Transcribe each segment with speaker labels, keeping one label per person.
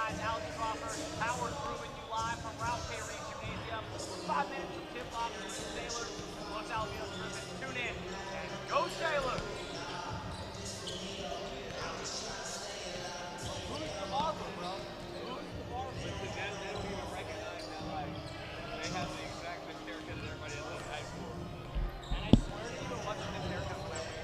Speaker 1: guys. Alex Crawford, Howard Bruin, you live from Ralph K. Reed Gymnasium. 5 minutes from tip-off between the Sailors and Los Alamitos Griffins. Tune in and go Sailors! Who's the barber, bro? Who's the barber?
Speaker 2: They don't even recognize that, like, they have the exact same haircut as everybody else in high school.
Speaker 1: And I swear to you, it wasn't this haircut when I was here.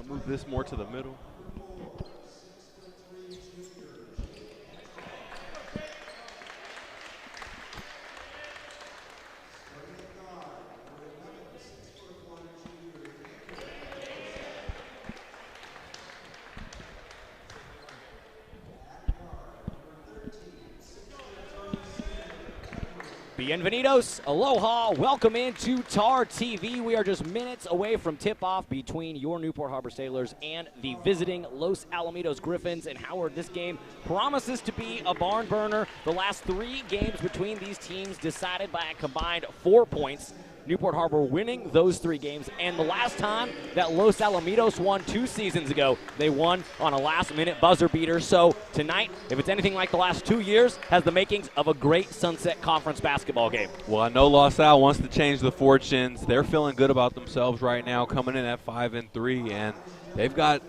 Speaker 3: Move this more to the middle.
Speaker 4: Bienvenidos, aloha, welcome into TarTV. We are just minutes away from tip-off between your Newport Harbor Sailors and the visiting Los Alamitos Griffins. And Howard, this game promises to be a barn burner. The last 3 games between these teams decided by a combined 4 points. Newport Harbor winning those 3 games, and the last time that Los Alamitos won 2 seasons ago, they won on a last-minute buzzer beater. So tonight, if it's anything like the last 2 years, has the makings of a great Sunset Conference basketball game.
Speaker 3: Well, I know Los Al wants to change the fortunes. They're feeling good about themselves right now, coming in at 5-3, and they've got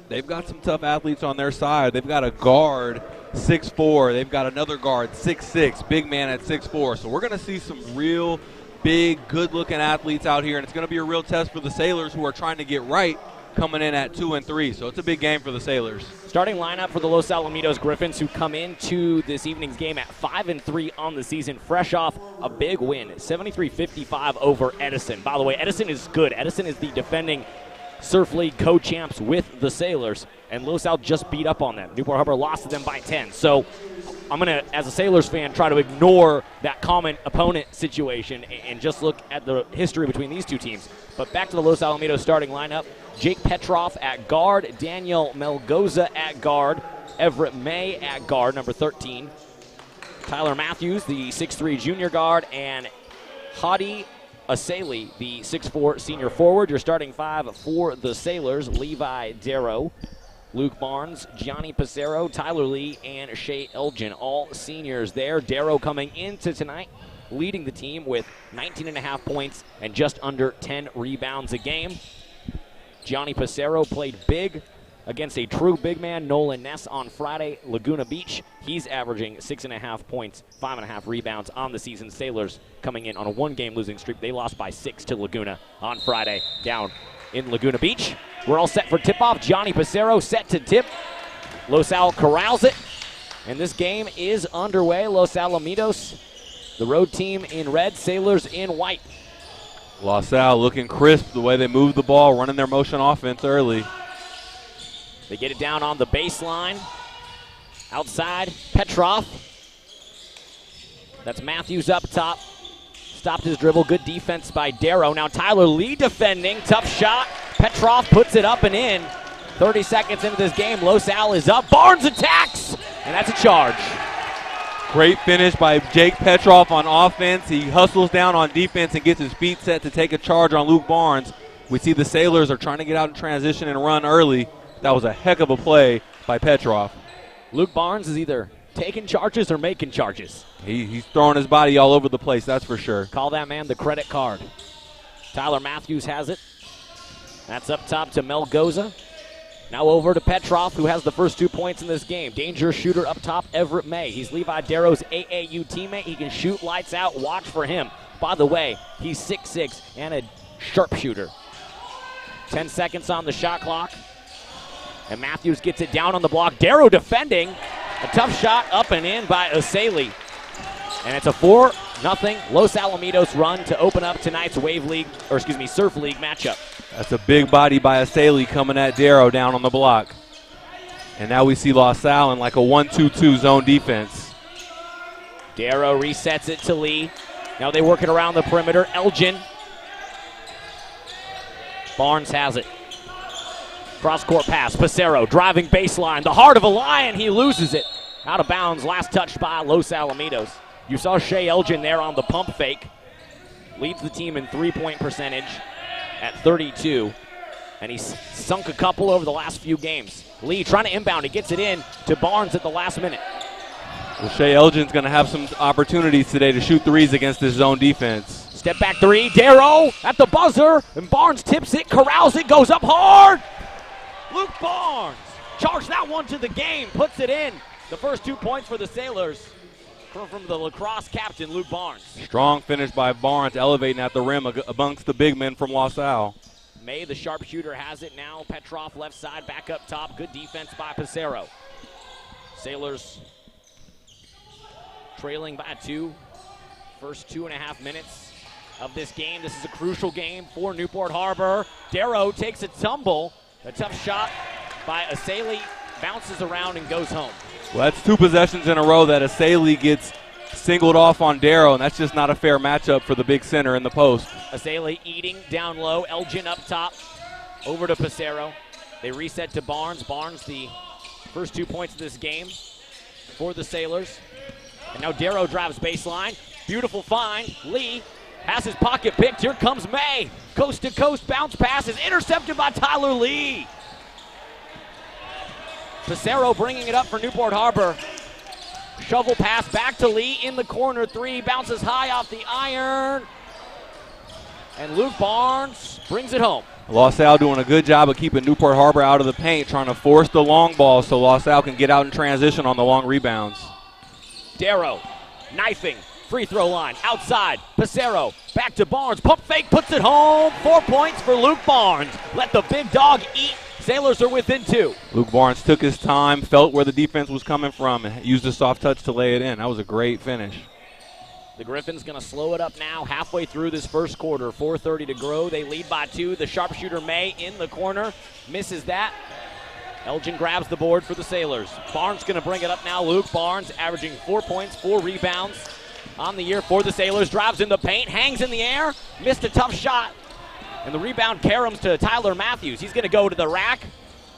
Speaker 3: some tough athletes on their side. They've got a guard 6'4", they've got another guard 6'6", big man at 6'4". So we're going to see some real big, good-looking athletes out here, and it's going to be a real test for the Sailors, who are trying to get right, coming in at 2-3. So it's a big game for the Sailors.
Speaker 4: Starting lineup for the Los Alamitos Griffins, who come into this evening's game at 5-3 on the season, fresh off a big win, 73-55 over Edison. By the way, Edison is good. Edison is the defending Surf League co-champs with the Sailors, and Los Al just beat up on them. Newport Harbor lost to them by 10. So I'm going to, as a Sailors fan, try to ignore that common opponent situation and just look at the history between these two teams. But back to the Los Alamitos starting lineup. Jake Petroff at guard, Daniel Melgoza at guard, Everett May at guard, number 13. Tyler Matthews, the 6'3 junior guard, and Hadi Asali, the 6'4 senior forward. Your starting five for the Sailors: Levi Darrow, Luke Barnes, Gianni Passero, Tyler Lee, and Shea Elgin, all seniors there. Darrow coming into tonight, leading the team with 19.5 points and just under 10 rebounds a game. Gianni Passero played big against a true big man, Nolan Ness, on Friday, Laguna Beach. He's averaging 6.5 points, 5.5 rebounds on the season. Sailors coming in on a one-game losing streak. They lost by 6 to Laguna on Friday down in Laguna Beach. We're all set for tip-off. Gianni Passero set to tip. Los Al corrals it, and this game is underway. Los Alamitos, the road team in red, Sailors in white.
Speaker 3: Los Al looking crisp the way they move the ball, running their motion offense early.
Speaker 4: They get it down on the baseline. Outside, Petroff. That's Matthews up top. Stopped his dribble. Good defense by Darrow. Now Tyler Lee defending. Tough shot. Petroff puts it up and in. 30 seconds into this game. Los Al is up. Barnes attacks, and that's a charge.
Speaker 3: Great finish by Jake Petroff on offense. He hustles down on defense and gets his feet set to take a charge on Luke Barnes. We see the Sailors are trying to get out in transition and run early. That was a heck of a play by Petroff.
Speaker 4: Luke Barnes is either taking charges or making charges.
Speaker 3: He's throwing his body all over the place, that's for sure.
Speaker 4: Call that man the credit card. Tyler Matthews has it. That's up top to Melgoza. Now over to Petroff, who has the first 2 points in this game. Dangerous shooter up top, Everett May. He's Levi Darrow's AAU teammate. He can shoot lights out. Watch for him. By the way, he's 6'6" and a sharpshooter. 10 seconds on the shot clock. And Matthews gets it down on the block. Darrow defending. A tough shot up and in by Asali. And it's a 4-0 Los Alamitos run to open up tonight's Surf League matchup.
Speaker 3: That's a big body by Asali coming at Darrow down on the block. And now we see Los Al in like a 1-2-2 zone defense.
Speaker 4: Darrow resets it to Lee. Now they work it around the perimeter. Elgin. Barnes has it. Cross-court pass. Passero driving baseline. The heart of a Lion. He loses it. Out of bounds. Last touch by Los Alamitos. You saw Shea Elgin there on the pump fake. Leads the team in three-point percentage at 32. And he's sunk a couple over the last few games. Lee trying to inbound. He gets it in to Barnes at the last minute.
Speaker 3: Well, Shea Elgin's going to have some opportunities today to shoot threes against this zone defense.
Speaker 4: Step back three. Darrow at the buzzer. And Barnes tips it, corrals it, goes up hard. Luke Barnes charged that one to the game, puts it in. The first 2 points for the Sailors from the lacrosse captain, Luke Barnes.
Speaker 3: Strong finish by Barnes, elevating at the rim amongst the big men from Los Al.
Speaker 4: May, the sharpshooter, has it now. Petroff left side, back up top. Good defense by Passero. Sailors trailing by 2. First 2.5 minutes of this game. This is a crucial game for Newport Harbor. Darrow takes a tumble. A tough shot by Asali, bounces around and goes home.
Speaker 3: Well, that's 2 possessions in a row that Asali gets singled off on Darrow, and that's just not a fair matchup for the big center in the post.
Speaker 4: Asali eating down low. Elgin up top. Over to Passero. They reset to Barnes. Barnes, the first 2 points of this game for the Sailors. And now Darrow drives baseline. Beautiful find. Lee has his pocket picked. Here comes May. Coast to coast bounce pass is intercepted by Tyler Lee. Passero bringing it up for Newport Harbor. Shovel pass back to Lee in the corner. 3 bounces high off the iron. And Luke Barnes brings it home.
Speaker 3: Los Al doing a good job of keeping Newport Harbor out of the paint, trying to force the long ball so Los Al can get out in transition on the long rebounds.
Speaker 4: Darrow knifing. Free throw line, outside, Passero, back to Barnes, pump fake, puts it home. 4 points for Luke Barnes. Let the big dog eat. Sailors are within 2.
Speaker 3: Luke Barnes took his time, felt where the defense was coming from, and used a soft touch to lay it in. That was a great finish.
Speaker 4: The Griffins going to slow it up now halfway through this first quarter. 4:30 to go. They lead by 2. The sharpshooter May in the corner. Misses that. Elgin grabs the board for the Sailors. Barnes going to bring it up now. Luke Barnes averaging 4 points, 4 rebounds on the year for the Sailors. Drives in the paint, hangs in the air, missed a tough shot. And the rebound caroms to Tyler Matthews. He's going to go to the rack.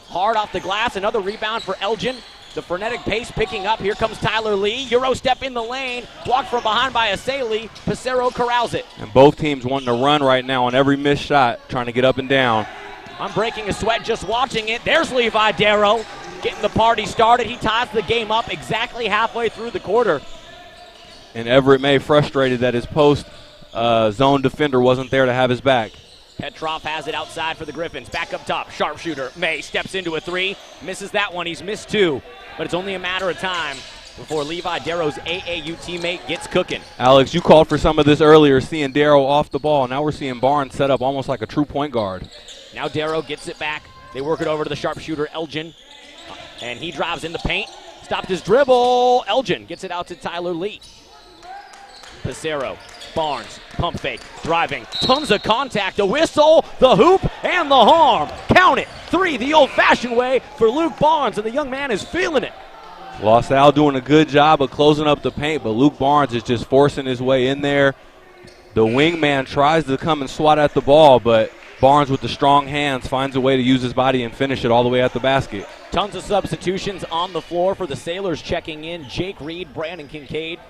Speaker 4: Hard off the glass. Another rebound for Elgin. The frenetic pace picking up. Here comes Tyler Lee. Euro step in the lane. Blocked from behind by Asali. Pissarro corrals it.
Speaker 3: And both teams wanting to run right now on every missed shot, trying to get up and down.
Speaker 4: I'm breaking a sweat just watching it. There's Levi Darrow getting the party started. He ties the game up exactly halfway through the quarter.
Speaker 3: And Everett May frustrated that his post zone defender wasn't there to have his back.
Speaker 4: Petrov has it outside for the Griffins. Back up top, sharpshooter. May steps into a 3. Misses that one. He's missed 2. But it's only a matter of time before Levi Darrow's AAU teammate gets cooking.
Speaker 3: Alex, you called for some of this earlier, seeing Darrow off the ball. Now we're seeing Barnes set up almost like a true point guard.
Speaker 4: Now Darrow gets it back. They work it over to the sharpshooter, Elgin. And he drives in the paint. Stopped his dribble. Elgin gets it out to Tyler Lee. Pissarro. Barnes, pump fake, driving, tons of contact, a whistle, the hoop, and the harm. Count it, 3 the old-fashioned way for Luke Barnes, and the young man is feeling it.
Speaker 3: Los Al doing a good job of closing up the paint, but Luke Barnes is just forcing his way in there. The wingman tries to come and swat at the ball, but Barnes with the strong hands finds a way to use his body and finish it all the way at the basket.
Speaker 4: Tons of substitutions on the floor for the Sailors checking in. Jake Reed, Brandon Kincaid,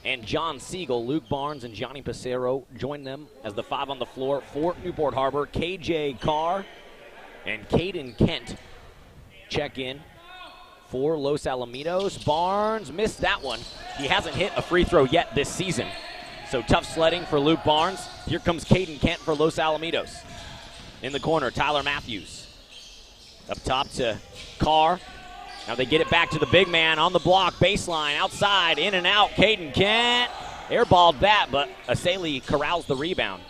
Speaker 4: and John Siegel. Luke Barnes and Johnny Pissarro join them as the 5 on the floor for Newport Harbor. KJ Carr and Caden Kent check in for Los Alamitos. Barnes missed that one. He hasn't hit a free throw yet this season. So tough sledding for Luke Barnes. Here comes Caden Kent for Los Alamitos. In the corner, Tyler Matthews. Up top to Carr. Now they get it back to the big man on the block, baseline, outside, in and out. Caden Kent airballed that, but Asali corrals the rebound.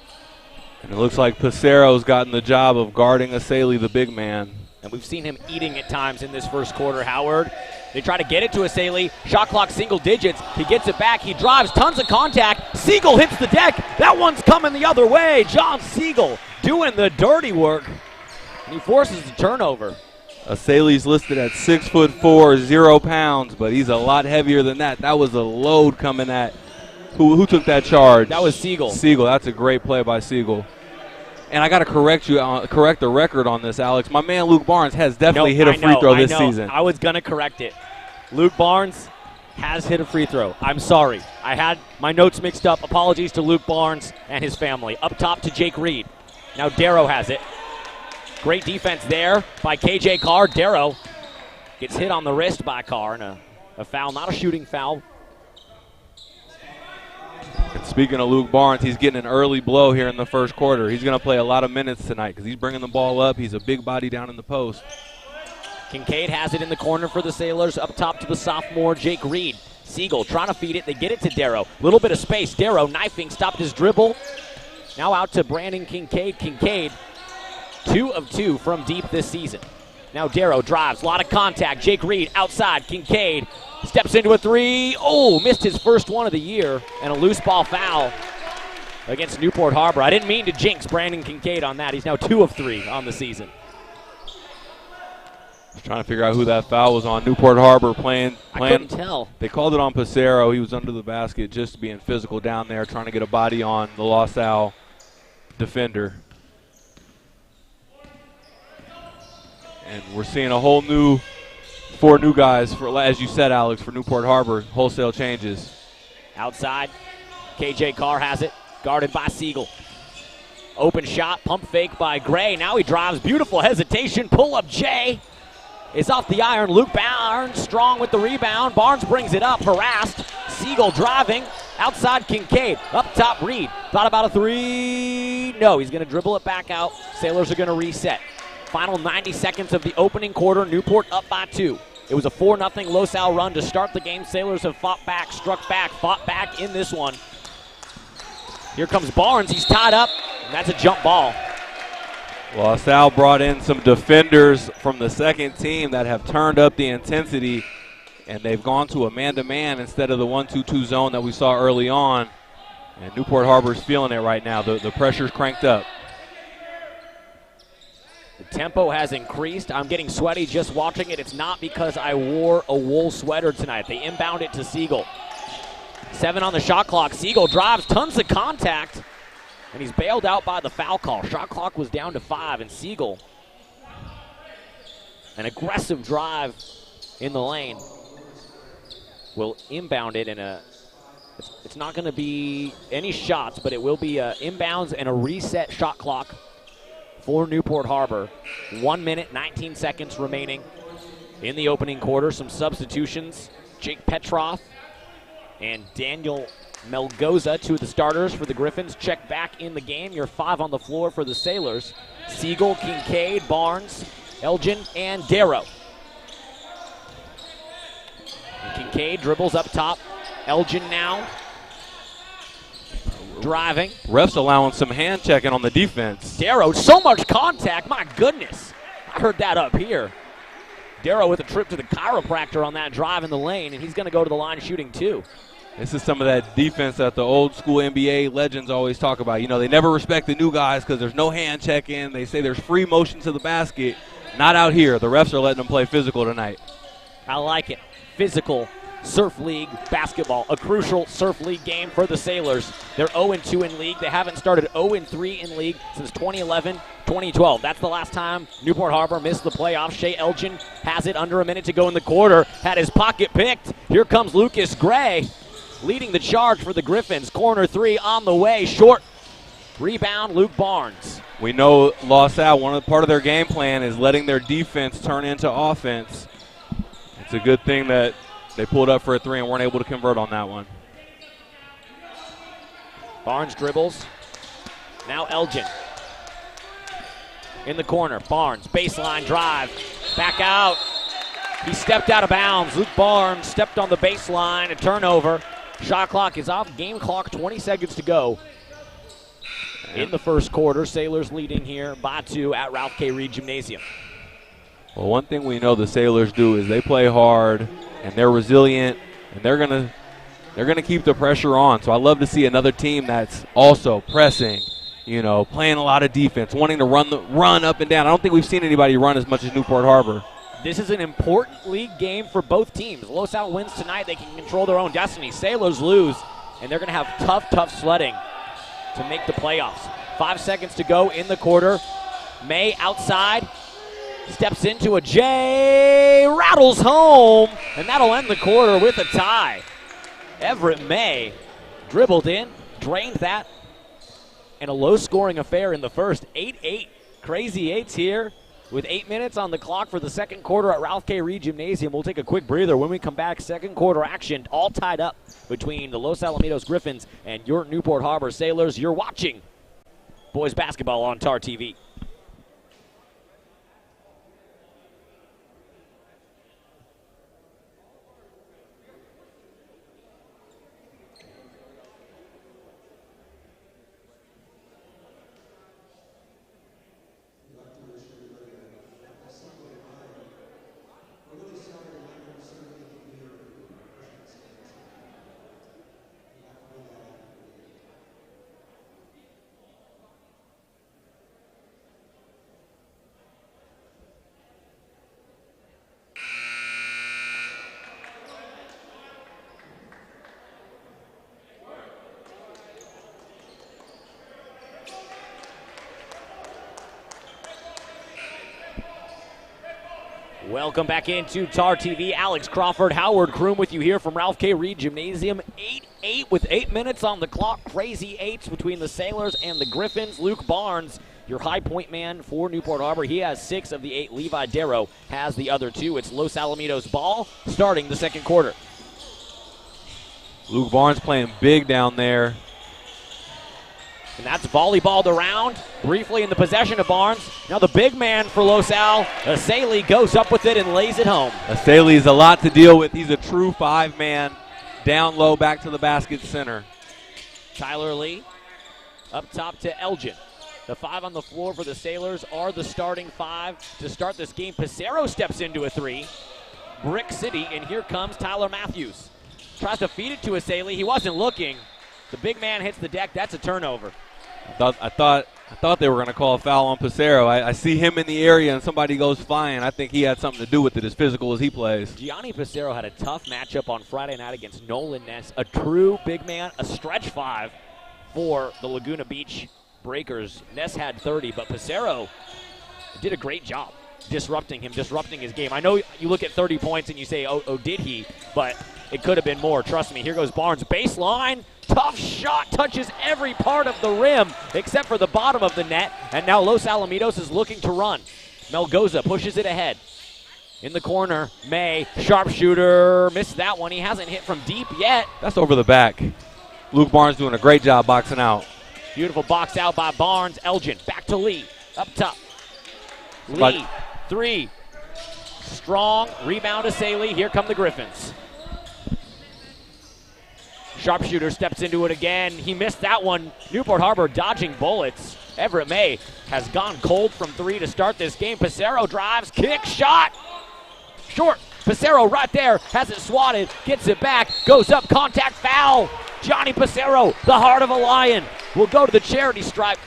Speaker 3: And it looks like Pissarro's gotten the job of guarding Asali, the big man.
Speaker 4: And we've seen him eating at times in this first quarter, Howard. They try to get it to Asali. Shot clock single digits. He gets it back. He drives. Tons of contact. Siegel hits the deck. That one's coming the other way. John Siegel doing the dirty work. And he forces the turnover.
Speaker 3: Asali's listed at 6'4", 0 pounds, but he's a lot heavier than that. That was a load coming at. Who took that charge?
Speaker 4: That was Siegel.
Speaker 3: Siegel. That's a great play by Siegel. And I got to correct the record on this, Alex. My man Luke Barnes has definitely hit a free throw this season.
Speaker 4: I was going to correct it. Luke Barnes has hit a free throw. I'm sorry. I had my notes mixed up. Apologies to Luke Barnes and his family. Up top to Jake Reed. Now Darrow has it. Great defense there by KJ Carr. Darrow gets hit on the wrist by Carr, and a foul, not a shooting foul.
Speaker 3: And speaking of Luke Barnes, he's getting an early blow here in the first quarter. He's going to play a lot of minutes tonight because he's bringing the ball up. He's a big body down in the post.
Speaker 4: Kincaid has it in the corner for the Sailors. Up top to the sophomore, Jake Reed. Siegel trying to feed it. They get it to Darrow. Little bit of space. Darrow knifing, stopped his dribble. Now out to Brandon Kincaid. Kincaid, 2 of 2 from deep this season. Now Darrow drives, a lot of contact. Jake Reed outside. Kincaid steps into a 3. Oh, missed his first one of the year, and a loose ball foul against Newport Harbor. I didn't mean to jinx Brandon Kincaid on that. He's now 2 of 3 on the season.
Speaker 3: Just trying to figure out who that foul was on. Newport Harbor playing.
Speaker 4: I couldn't tell.
Speaker 3: They called it on Pissarro. He was under the basket just being physical down there, trying to get a body on the Los Al defender. And we're seeing a whole new 4 new guys, for, as you said, Alex, for Newport Harbor. Wholesale changes.
Speaker 4: Outside, KJ Carr has it, guarded by Siegel. Open shot, pump fake by Gray. Now he drives, beautiful hesitation, pull-up J is off the iron. Luke Barnes strong with the rebound. Barnes brings it up, harassed. Siegel driving, outside Kincaid. Up top, Reed. Thought about a 3. No, he's going to dribble it back out. Sailors are going to reset. Final 90 seconds of the opening quarter. Newport up by 2. It was a 4-0 Los Al run to start the game. Sailors have fought back, struck back, fought back in this one. Here comes Barnes. He's tied up, and that's a jump ball.
Speaker 3: Los Al brought in some defenders from the second team that have turned up the intensity and they've gone to a man-to-man instead of the 1-2-2 zone that we saw early on. And Newport Harbor's feeling it right now. The pressure's cranked up.
Speaker 4: The tempo has increased. I'm getting sweaty just watching it. It's not because I wore a wool sweater tonight. They inbound it to Siegel. 7 on the shot clock. Siegel drives, tons of contact, and he's bailed out by the foul call. Shot clock was down to 5, and Siegel, an aggressive drive in the lane, will inbound it, and it's not going to be any shots, but it will be inbounds and a reset shot clock for Newport Harbor. 1 minute, 19 seconds remaining in the opening quarter. Some substitutions. Jake Petroff and Daniel Melgoza, 2 of the starters for the Griffins, check back in the game. Your 5 on the floor for the Sailors. Siegel, Kincaid, Barnes, Elgin, and Darrow. And Kincaid dribbles up top. Elgin now driving.
Speaker 3: Refs allowing some hand checking on the defense.
Speaker 4: Darrow, so much contact, my goodness. I heard that up here. Darrow with a trip to the chiropractor on that drive in the lane, and he's going to go to the line shooting 2.
Speaker 3: This is some of that defense that the old school NBA legends always talk about. You know, they never respect the new guys because there's no hand check-in. They say there's free motion to the basket. Not out here. The refs are letting them play physical tonight.
Speaker 4: I like it. Physical Surf League basketball, a crucial Surf League game for the Sailors. They're 0-2 in league. They haven't started 0-3 in league since 2011-2012. That's the last time Newport Harbor missed the playoffs. Shea Elgin has it under a minute to go in the quarter. Had his pocket picked. Here comes Lucas Gray leading the charge for the Griffins. Corner 3 on the way. Short rebound, Luke Barnes.
Speaker 3: We know Los Al, part of their game plan is letting their defense turn into offense. It's a good thing that they pulled up for a 3 and weren't able to convert on that one.
Speaker 4: Barnes dribbles. Now Elgin in the corner. Barnes, baseline drive. Back out. He stepped out of bounds. Luke Barnes stepped on the baseline. A turnover. Shot clock is off. Game clock, 20 seconds to go in the first quarter. Sailors leading here by 2 at Ralph K. Reed Gymnasium.
Speaker 3: Well, one thing we know the Sailors do is they play hard and they're resilient and they're gonna keep the pressure on. So I love to see another team that's also pressing, you know, playing a lot of defense, wanting to run up and down. I don't think we've seen anybody run as much as Newport Harbor.
Speaker 4: This is an important league game for both teams. Los Al wins tonight. They can control their own destiny. Sailors lose, and they're going to have tough sledding to make the playoffs. 5 seconds to go in the quarter. May outside. Steps into a J, rattles home, and that'll end the quarter with a tie. Everett May dribbled in, drained that, and a low-scoring affair in the first. 8-8, crazy 8s here with 8 minutes on the clock for the second quarter at Ralph K. Reed Gymnasium. We'll take a quick breather. When we come back, second quarter action, all tied up between the Los Alamitos Griffins and your Newport Harbor Sailors. You're watching boys basketball on TarTV. Welcome back into TarTV. Alex Crawford, Howard Kroom with you here from Ralph K. Reed Gymnasium. 8-8 with 8 minutes on the clock. Crazy 8s between the Sailors and the Griffins. Luke Barnes, your high point man for Newport Harbor. He has 6 of the 8. Levi Darrow has the other 2. It's Los Alamitos ball starting the second quarter.
Speaker 3: Luke Barnes playing big down there.
Speaker 4: And that's volleyballed around briefly in the possession of Barnes. Now the big man for Los Al, Asali, goes up with it and lays it home.
Speaker 3: Asali's a lot to deal with. He's a true 5-man, down low, back to the basket center.
Speaker 4: Tyler Lee up top to Elgin. The 5 on the floor for the Sailors are the starting 5 to start this game. Pissarro steps into a 3. Brick City, and here comes Tyler Matthews. Tries to feed it to Asali. He wasn't looking. The big man hits the deck. That's a turnover.
Speaker 3: I thought they were going to call a foul on Passero. I see him in the area and somebody goes flying. I think he had something to do with it, as physical as he plays.
Speaker 4: Gianni Passero had a tough matchup on Friday night against Nolan Ness, a true big man, a stretch 5 for the Laguna Beach Breakers. Ness had 30, but Passero did a great job disrupting him, disrupting his game. I know you look at 30 points and you say, oh, did he? But it could have been more. Trust me. Here goes Barnes. Baseline. Tough shot. Touches every part of the rim except for the bottom of the net. And now Los Alamitos is looking to run. Melgoza pushes it ahead. In the corner, May, sharpshooter, missed that one. He hasn't hit from deep yet.
Speaker 3: That's over the back. Luke Barnes doing a great job boxing out.
Speaker 4: Beautiful box out by Barnes. Elgin back to Lee. Up top. Lee, 3. Strong rebound to Saley. Here come the Griffins. Sharpshooter steps into it again. He missed that one. Newport Harbor dodging bullets. Everett May has gone cold from 3 to start this game. Passero drives, kick, shot. Short. Passero right there, has it swatted, gets it back, goes up, contact, foul. Johnny Passero, the heart of a Lion, will go to the charity stripe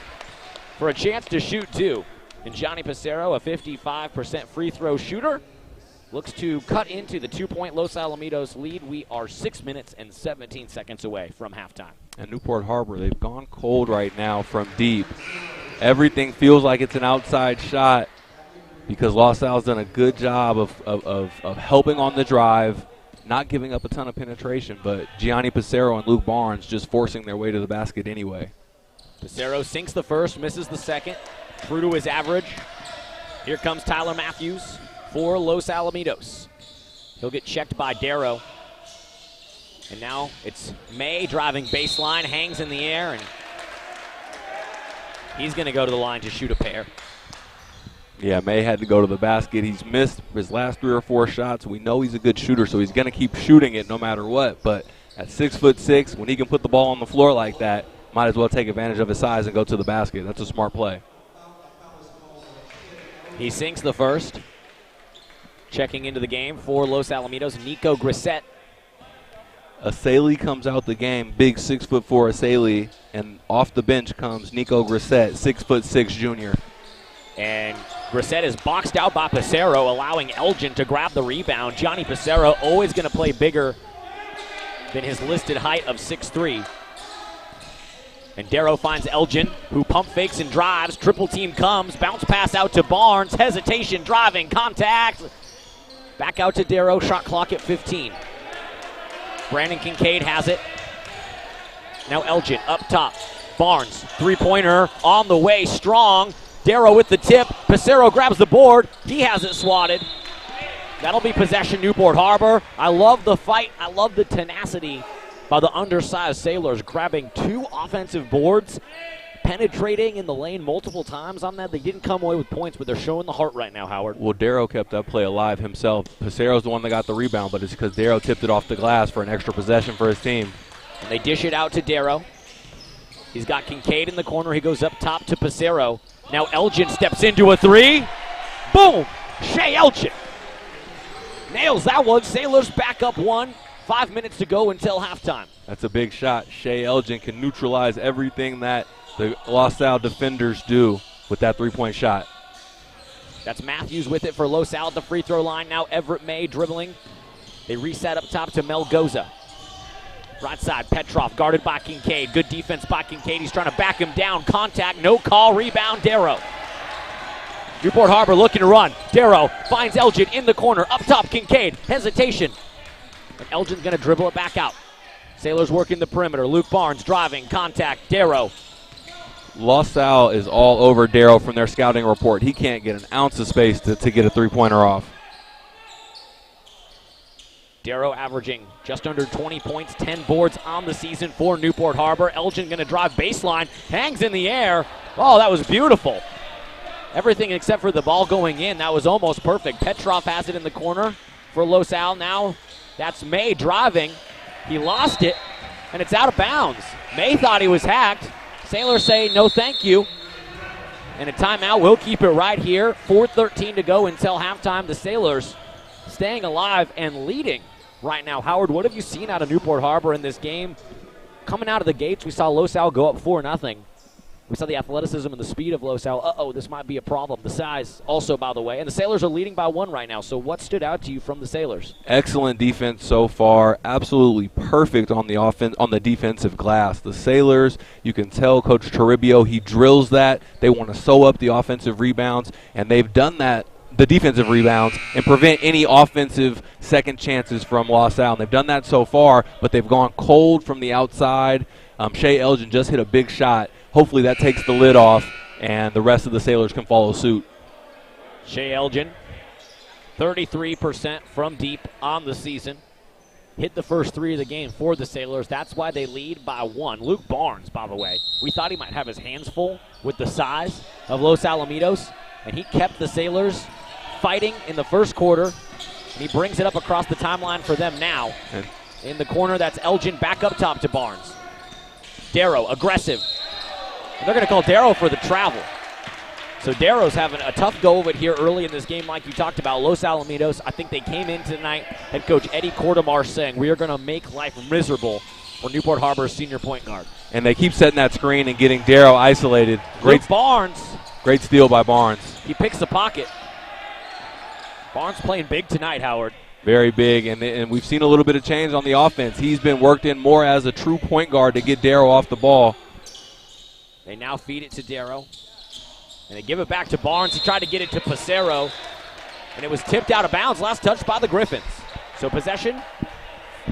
Speaker 4: for a chance to shoot 2. And Johnny Passero, a 55% free throw shooter, looks to cut into the 2-point Los Alamitos lead. We are 6 minutes and 17 seconds away from halftime.
Speaker 3: And Newport Harbor, they've gone cold right now from deep. Everything feels like it's an outside shot because Los Al's done a good job of helping on the drive, not giving up a ton of penetration, but Gianni Passero and Luke Barnes just forcing their way to the basket anyway.
Speaker 4: Passero sinks the first, misses the second, true to his average. Here comes Tyler Matthews for Los Alamitos. He'll get checked by Darrow. And now it's May driving baseline, hangs in the air, and he's going to go to the line to shoot a pair.
Speaker 3: Yeah, May had to go to the basket. He's missed his last 3 or 4 shots. We know he's a good shooter, so he's going to keep shooting it no matter what. But at 6'6", when he can put the ball on the floor like that, might as well take advantage of his size and go to the basket. That's a smart play.
Speaker 4: He sinks the first. Checking into the game for Los Alamitos, Nico Grissett.
Speaker 3: Asali comes out the game, big 6'4" Asali, and off the bench comes Nico Grissett, 6'6" junior.
Speaker 4: And Grissett is boxed out by Passero, allowing Elgin to grab the rebound. Johnny Passero always going to play bigger than his listed height of 6'3". And Darrow finds Elgin, who pump fakes and drives. Triple team comes, bounce pass out to Barnes, hesitation, driving, contact. Back out to Darrow, shot clock at 15. Brandon Kincaid has it. Now Elgin up top. Barnes, three-pointer on the way, strong. Darrow with the tip. Passero grabs the board. He has it swatted. That'll be possession Newport Harbor. I love the fight. I love the tenacity by the undersized Sailors, grabbing 2 offensive boards, penetrating in the lane multiple times on that. They didn't come away with points, but they're showing the heart right now, Howard.
Speaker 3: Well, Darrow kept that play alive himself. Passero's the one that got the rebound, but it's because Darrow tipped it off the glass for an extra possession for his team.
Speaker 4: And they dish it out to Darrow. He's got Kincaid in the corner. He goes up top to Passero. Now Elgin steps into a 3. Boom! Shea Elgin nails that one. Sailors back up 1. 5 minutes to go until halftime.
Speaker 3: That's a big shot. Shea Elgin can neutralize everything that the Los Al defenders do with that 3-point shot.
Speaker 4: That's Matthews with it for Los Al at the free throw line. Now Everett May dribbling. They reset up top to Melgoza. Right side, Petrov guarded by Kincaid. Good defense by Kincaid. He's trying to back him down. Contact, no call, rebound, Darrow. Newport Harbor looking to run. Darrow finds Elgin in the corner. Up top, Kincaid. Hesitation. And Elgin's going to dribble it back out. Sailors working the perimeter. Luke Barnes driving. Contact. Darrow.
Speaker 3: Los Al is all over Darrow from their scouting report. He can't get an ounce of space to get a 3-pointer off.
Speaker 4: Darrow averaging just under 20 points, 10 boards on the season for Newport Harbor. Elgin going to drive baseline. Hangs in the air. Oh, that was beautiful. Everything except for the ball going in. That was almost perfect. Petrov has it in the corner for Los Al. Now that's May driving. He lost it, and it's out of bounds. May thought he was hacked. Sailors say no thank you. And a timeout. We'll keep it right here. 4:13 to go until halftime. The Sailors staying alive and leading right now. Howard, what have you seen out of Newport Harbor in this game? Coming out of the gates, we saw Los Al go up 4-0. We saw the athleticism and the speed of Los Al. This might be a problem. The size also, by the way. And the Sailors are leading by 1 right now. So what stood out to you from the Sailors?
Speaker 3: Excellent defense so far. Absolutely perfect on the defensive glass. The Sailors, you can tell Coach Toribio, he drills that. They want to sew up the offensive rebounds, and they've done that, the defensive rebounds, and prevent any offensive second chances from Los Al. And they've done that so far, but they've gone cold from the outside. Shea Elgin just hit a big shot. Hopefully that takes the lid off, and the rest of the Sailors can follow suit.
Speaker 4: Shea Elgin, 33% from deep on the season. Hit the first 3 of the game for the Sailors. That's why they lead by 1. Luke Barnes, by the way, we thought he might have his hands full with the size of Los Alamitos, and he kept the Sailors fighting in the first quarter, and he brings it up across the timeline for them now.
Speaker 3: And
Speaker 4: in the corner, that's Elgin back up top to Barnes. Darrow, aggressive. And they're going to call Darrow for the travel. So Darrow's having a tough go of it here early in this game like you talked about. Los Alamitos, I think they came in tonight, head coach Eddie Cordomar saying, we are going to make life miserable for Newport Harbor's senior point guard.
Speaker 3: And they keep setting that screen and getting Darrow isolated.
Speaker 4: Great Barnes.
Speaker 3: Great steal by Barnes.
Speaker 4: He picks the pocket. Barnes playing big tonight, Howard.
Speaker 3: Very big, and we've seen a little bit of change on the offense. He's been worked in more as a true point guard to get Darrow off the ball.
Speaker 4: They now feed it to Darrow, and they give it back to Barnes. He tried to get it to Pacero, and it was tipped out of bounds. Last touch by the Griffins. So possession,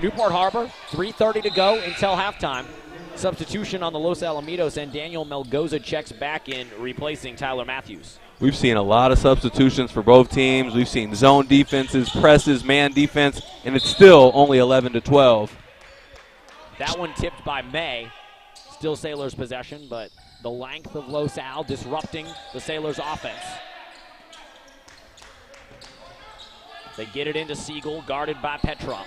Speaker 4: Newport Harbor, 3:30 to go until halftime. Substitution on the Los Alamitos, and Daniel Melgoza checks back in, replacing Tyler Matthews.
Speaker 3: We've seen a lot of substitutions for both teams. We've seen zone defenses, presses, man defense, and it's still only 11-12.
Speaker 4: That one tipped by May. Still Sailors' possession, but the length of Los Al disrupting the Sailors' offense. They get it into Siegel, guarded by Petrov.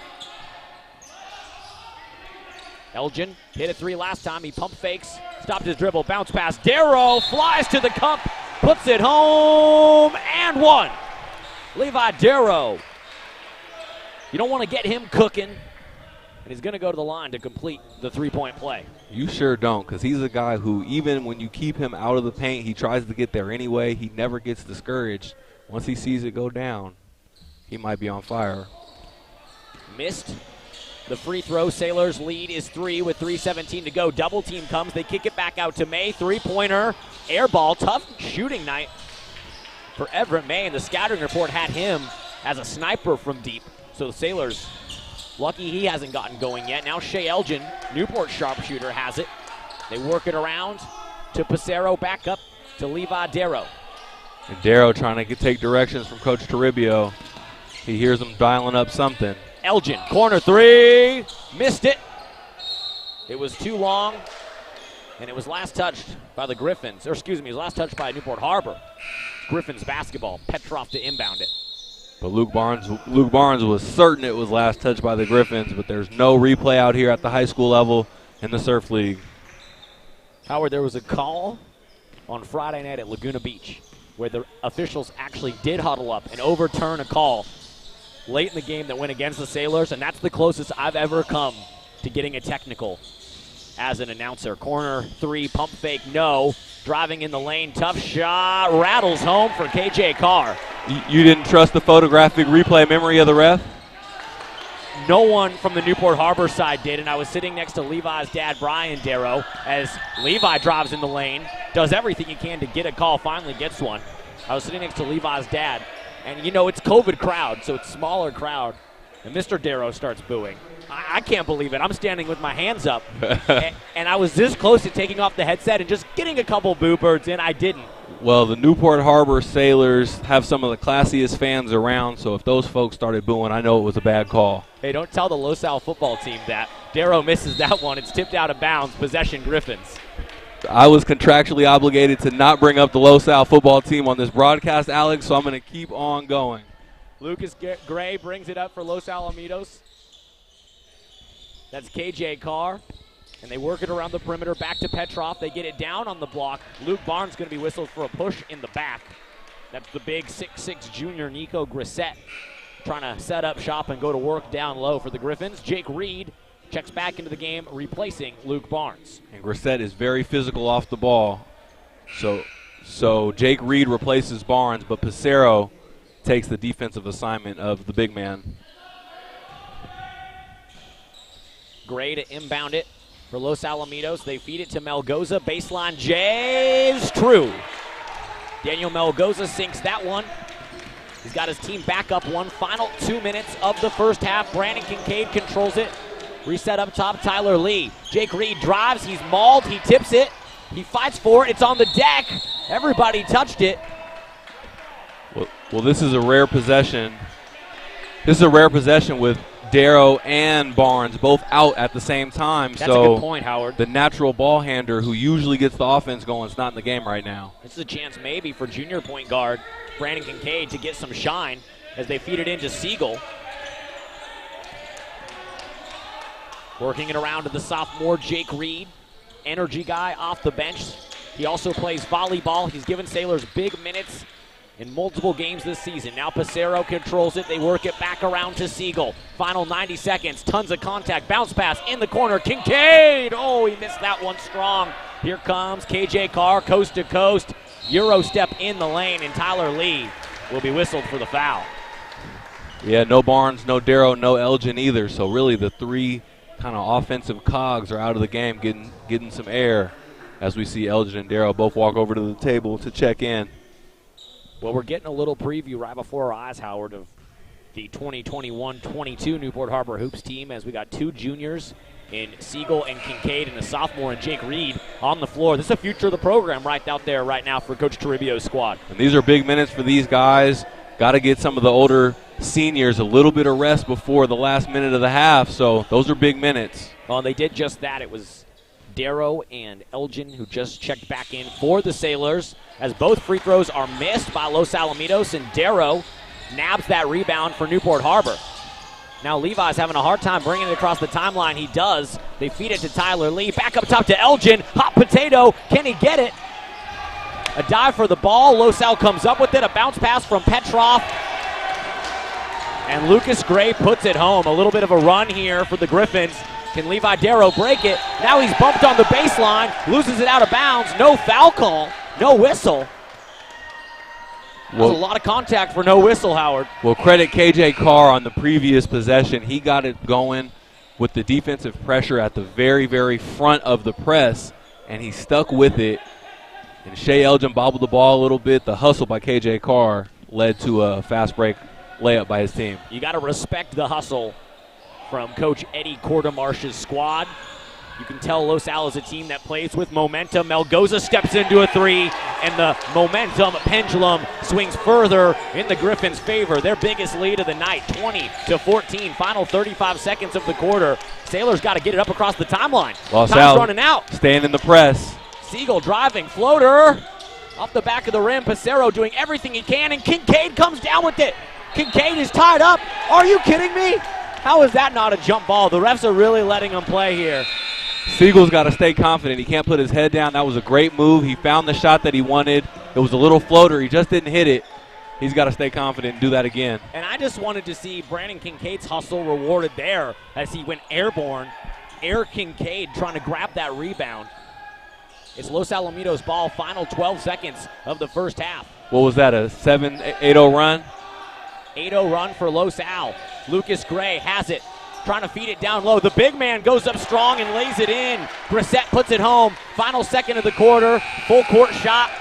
Speaker 4: Elgin hit a 3 last time. He pump fakes, stopped his dribble, bounce pass. Darrow flies to the cup, puts it home, and 1. Levi Darrow. You don't want to get him cooking, and he's going to go to the line to complete the 3-point play.
Speaker 3: You sure don't, because he's a guy who, even when you keep him out of the paint, he tries to get there anyway. He never gets discouraged. Once he sees it go down, he might be on fire.
Speaker 4: Missed the free throw. Sailors lead is 3 with 3:17 to go. Double team comes. They kick it back out to May. 3-pointer, air ball. Tough shooting night for Everett May, and the scouting report had him as a sniper from deep. So the Sailors, lucky he hasn't gotten going yet. Now Shea Elgin, Newport sharpshooter, has it. They work it around to Pacero, back up to Levi Darrow.
Speaker 3: And Darrow trying to take directions from Coach Toribio. He hears him dialing up something.
Speaker 4: Elgin, corner 3, missed it. It was too long, and it was last touched by the Griffins. Or excuse me, it was last touched by Newport Harbor. Griffins basketball. Petrov to inbound it.
Speaker 3: But Luke Barnes was certain it was last touched by the Griffins, but there's no replay out here at the high school level in the Surf League.
Speaker 4: Howard, there was a call on Friday night at Laguna Beach where the officials actually did huddle up and overturn a call late in the game that went against the Sailors, and that's the closest I've ever come to getting a technical as an announcer. Corner 3, pump fake, no. Driving in the lane, tough shot, rattles home for KJ Carr.
Speaker 3: You didn't trust the photographic replay memory of the ref?
Speaker 4: No one from the Newport Harbor side did, and I was sitting next to Levi's dad, Brian Darrow, as Levi drives in the lane, does everything he can to get a call, finally gets one. I was sitting next to Levi's dad, and you know, it's COVID crowd, so it's smaller crowd, and Mr. Darrow starts booing. I can't believe it. I'm standing with my hands up, and I was this close to taking off the headset and just getting a couple boo birds in. I didn't.
Speaker 3: Well, the Newport Harbor Sailors have some of the classiest fans around, so if those folks started booing, I know it was a bad call.
Speaker 4: Hey, don't tell the Los Al football team that. Darrow misses that one. It's tipped out of bounds. Possession Griffins.
Speaker 3: I was contractually obligated to not bring up the Los Al football team on this broadcast, Alex, so I'm going to keep on going.
Speaker 4: Lucas Gray brings it up for Los Alamitos. That's KJ Carr. And they work it around the perimeter, back to Petrov. They get it down on the block. Luke Barnes going to be whistled for a push in the back. That's the big 6'6 junior Nico Grissett trying to set up shop and go to work down low for the Griffins. Jake Reed checks back into the game, replacing Luke Barnes.
Speaker 3: And Grissett is very physical off the ball. So Jake Reed replaces Barnes, but Pissarro takes the defensive assignment of the big man.
Speaker 4: Gray to inbound it for Los Alamitos. They feed it to Melgoza. Baseline J's true. Daniel Melgoza sinks that one. He's got his team back up one. Final 2 minutes of the first half. Brandon Kincaid controls it. Reset up top, Tyler Lee. Jake Reed drives. He's mauled. He tips it. He fights for it. It's on the deck. Everybody touched it.
Speaker 3: Well, this is a rare possession. This is a rare possession with Darrow and Barnes both out at the same time.
Speaker 4: That's a good point, Howard.
Speaker 3: The natural ball handler who usually gets the offense going is not in the game right now.
Speaker 4: This is a chance maybe for junior point guard Brandon Kincaid to get some shine as they feed it into Siegel. Working it around to the sophomore Jake Reed. Energy guy off the bench. He also plays volleyball. He's given Sailors big minutes in multiple games this season. Now Pissarro controls it. They work it back around to Siegel. Final 90 seconds. Tons of contact. Bounce pass in the corner. Kincaid! Oh, he missed that one strong. Here comes KJ Carr, coast to coast. Euro step in the lane, and Tyler Lee will be whistled for the foul.
Speaker 3: Yeah, no Barnes, no Darrow, no Elgin either. So really the three kind of offensive cogs are out of the game, getting some air as we see Elgin and Darrow both walk over to the table to check in.
Speaker 4: Well, we're getting a little preview right before our eyes, Howard, of the 2021-22 Newport Harbor Hoops team as we got two juniors in Siegel and Kincaid and a sophomore in Jake Reed on the floor. This is the future of the program right out there right now for Coach Toribio's squad.
Speaker 3: And these are big minutes for these guys. Got to get some of the older seniors a little bit of rest before the last minute of the half, so those are big minutes.
Speaker 4: Well, they did just that. It was Darrow and Elgin who just checked back in for the Sailors as both free throws are missed by Los Alamitos, and Darrow nabs that rebound for Newport Harbor. Now Levi's having a hard time bringing it across the timeline. He does. They feed it to Tyler Lee. Back up top to Elgin. Hot potato. Can he get it? A dive for the ball. Los Al comes up with it. A bounce pass from Petrov. And Lucas Gray puts it home. A little bit of a run here for the Griffins. Can Levi Darrow break it? Now he's bumped on the baseline. Loses it out of bounds. No foul call. No whistle. That was a lot of contact for no whistle, Howard.
Speaker 3: Well, credit KJ Carr on the previous possession. He got it going with the defensive pressure at the very, very front of the press, and he stuck with it. And Shea Elgin bobbled the ball a little bit. The hustle by KJ Carr led to a fast break layup by his team.
Speaker 4: You got to respect the hustle from Coach Eddie Quartermarsh's squad. You can tell Los Al is a team that plays with momentum. Melgoza steps into a three, and the momentum pendulum swings further in the Griffins' favor. Their biggest lead of the night, 20-14. Final 35 seconds of the quarter. Sailors got to get it up across the timeline.
Speaker 3: Los
Speaker 4: Time's
Speaker 3: Al
Speaker 4: running out.
Speaker 3: Staying in the press.
Speaker 4: Siegel driving, floater. Off the back of the rim, Pissarro doing everything he can, and Kincaid comes down with it. Kincaid is tied up. Are you kidding me? How is that not a jump ball? The refs are really letting him play here.
Speaker 3: Siegel's got to stay confident. He can't put his head down. That was a great move. He found the shot that he wanted. It was a little floater. He just didn't hit it. He's got to stay confident and do that again.
Speaker 4: And I just wanted to see Brandon Kincaid's hustle rewarded there as he went airborne. Air Kincaid trying to grab that rebound. It's Los Alamitos ball, final 12 seconds of the first half.
Speaker 3: What was that, a 7-8-0 run?
Speaker 4: 8-0 run for Los Al. Lucas Gray has it. Trying to feed it down low. The big man goes up strong and lays it in. Grissett puts it home. Final second of the quarter. Full court shot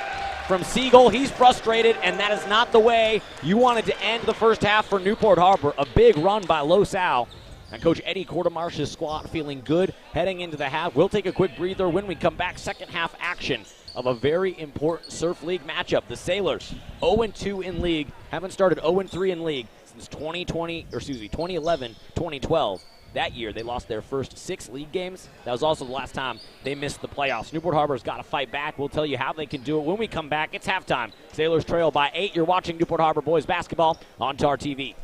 Speaker 4: from Siegel. He's frustrated, and that is not the way you wanted to end the first half for Newport Harbor. A big run by Los Al. And Coach Eddie Quartermarsh's squad feeling good heading into the half. We'll take a quick breather when we come back. Second half action of a very important Surf League matchup. The Sailors 0-2 in league. Haven't started 0-3 in league since 2011, 2012. That year, they lost their first 6 league games. That was also the last time they missed the playoffs. Newport Harbor's got to fight back. We'll tell you how they can do it when we come back. It's halftime. Sailors trail by 8. You're watching Newport Harbor boys basketball on TarTV.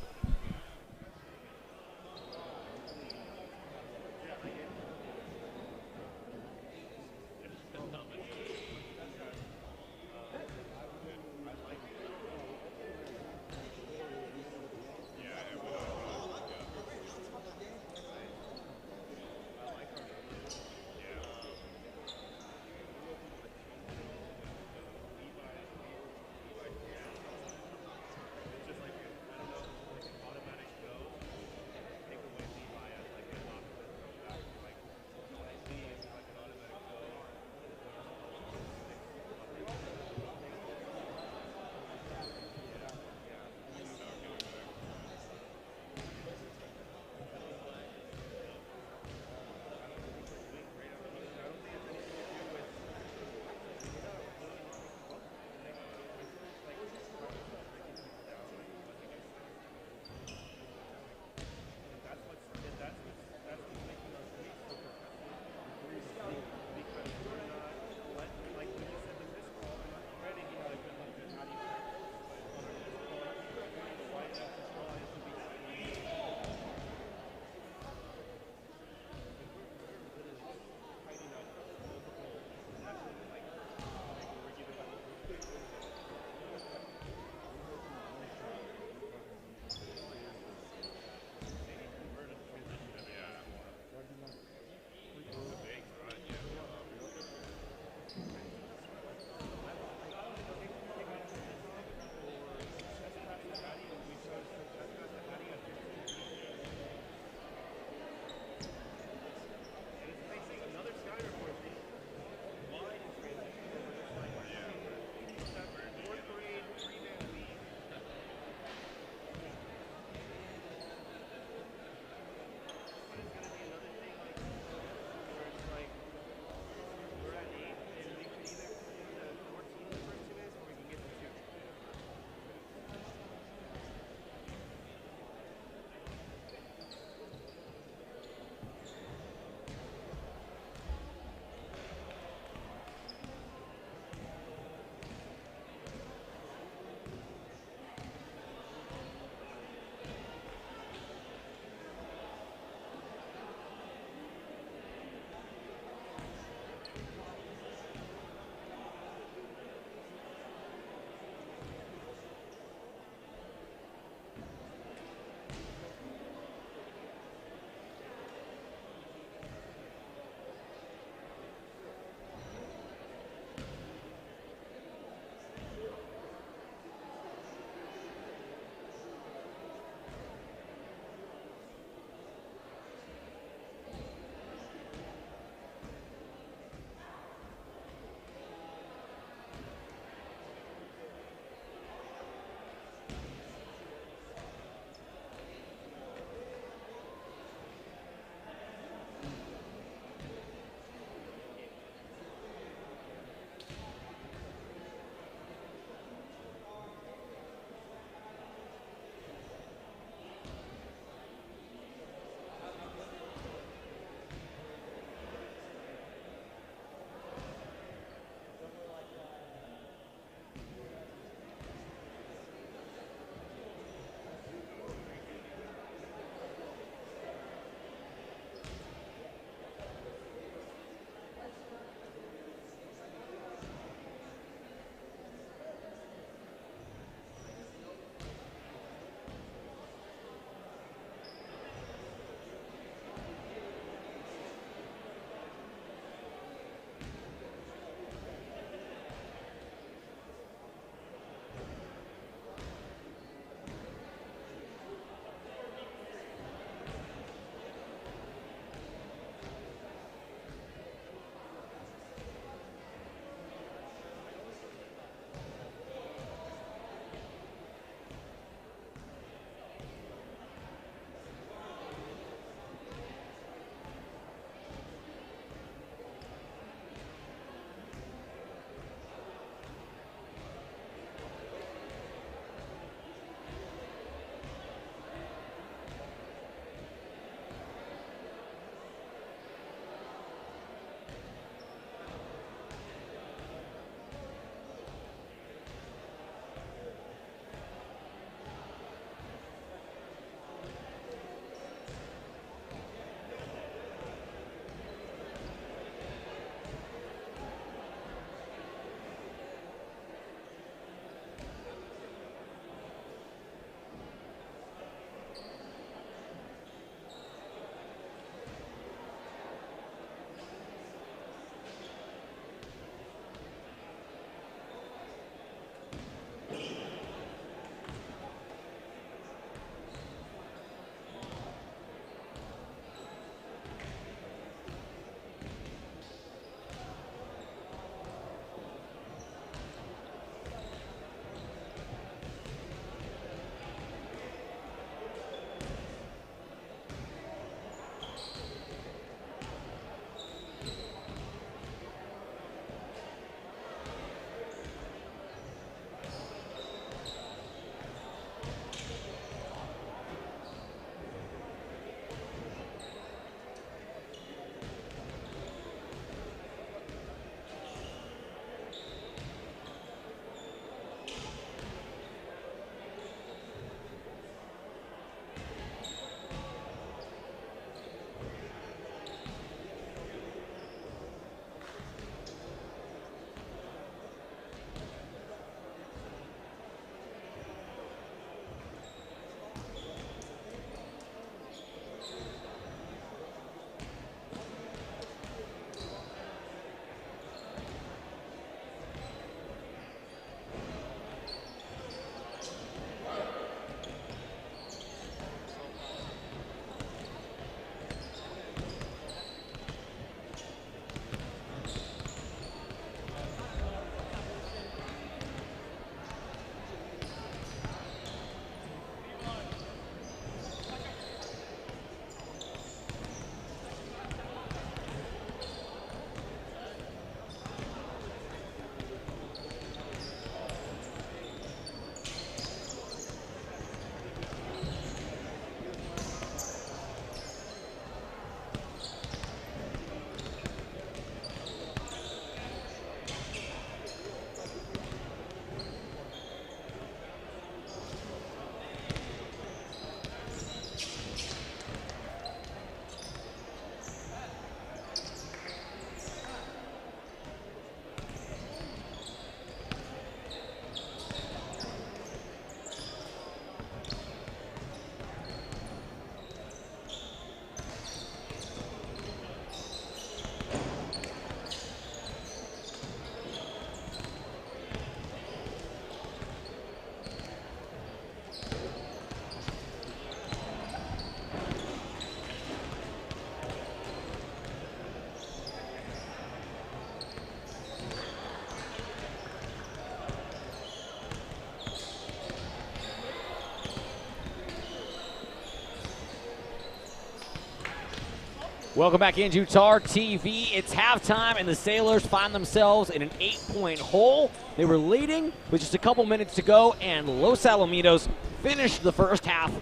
Speaker 4: Welcome back into TarTV. It's halftime, and the Sailors find themselves in an 8-point hole. They were leading with just a couple minutes to go, and Los Alamitos finished the first half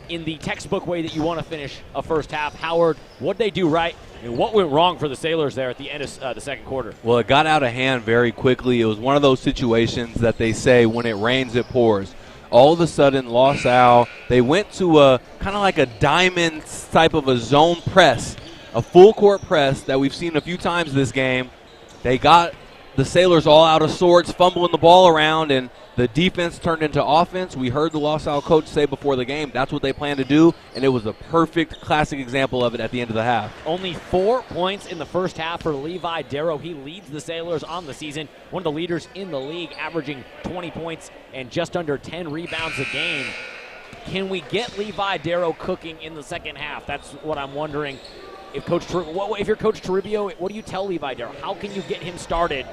Speaker 4: in the textbook way that you want to finish a first half. Howard, what'd they do right, and what went wrong for the Sailors there at the end of the second quarter?
Speaker 3: Well, it got out of hand very quickly. It was one of those situations that they say when it rains, it pours. All of a sudden, Los Al, they went to a kind of like a diamond type of a zone press, a full court press that we've seen a few times this game. They got the Sailors all out of sorts, fumbling the ball around, and the defense turned into offense. We heard the Los Al coach say before the game that's what they plan to do, and it was a perfect classic example of it at the end of the half.
Speaker 4: Only 4 points in the first half for Levi Darrow. He leads the Sailors on the season, one of the leaders in the league, averaging 20 points and just under 10 rebounds a game. Can we get Levi Darrow cooking in the second half? That's what I'm wondering. If you're Coach Toribio, what do you tell Levi Darrow? How can you get him started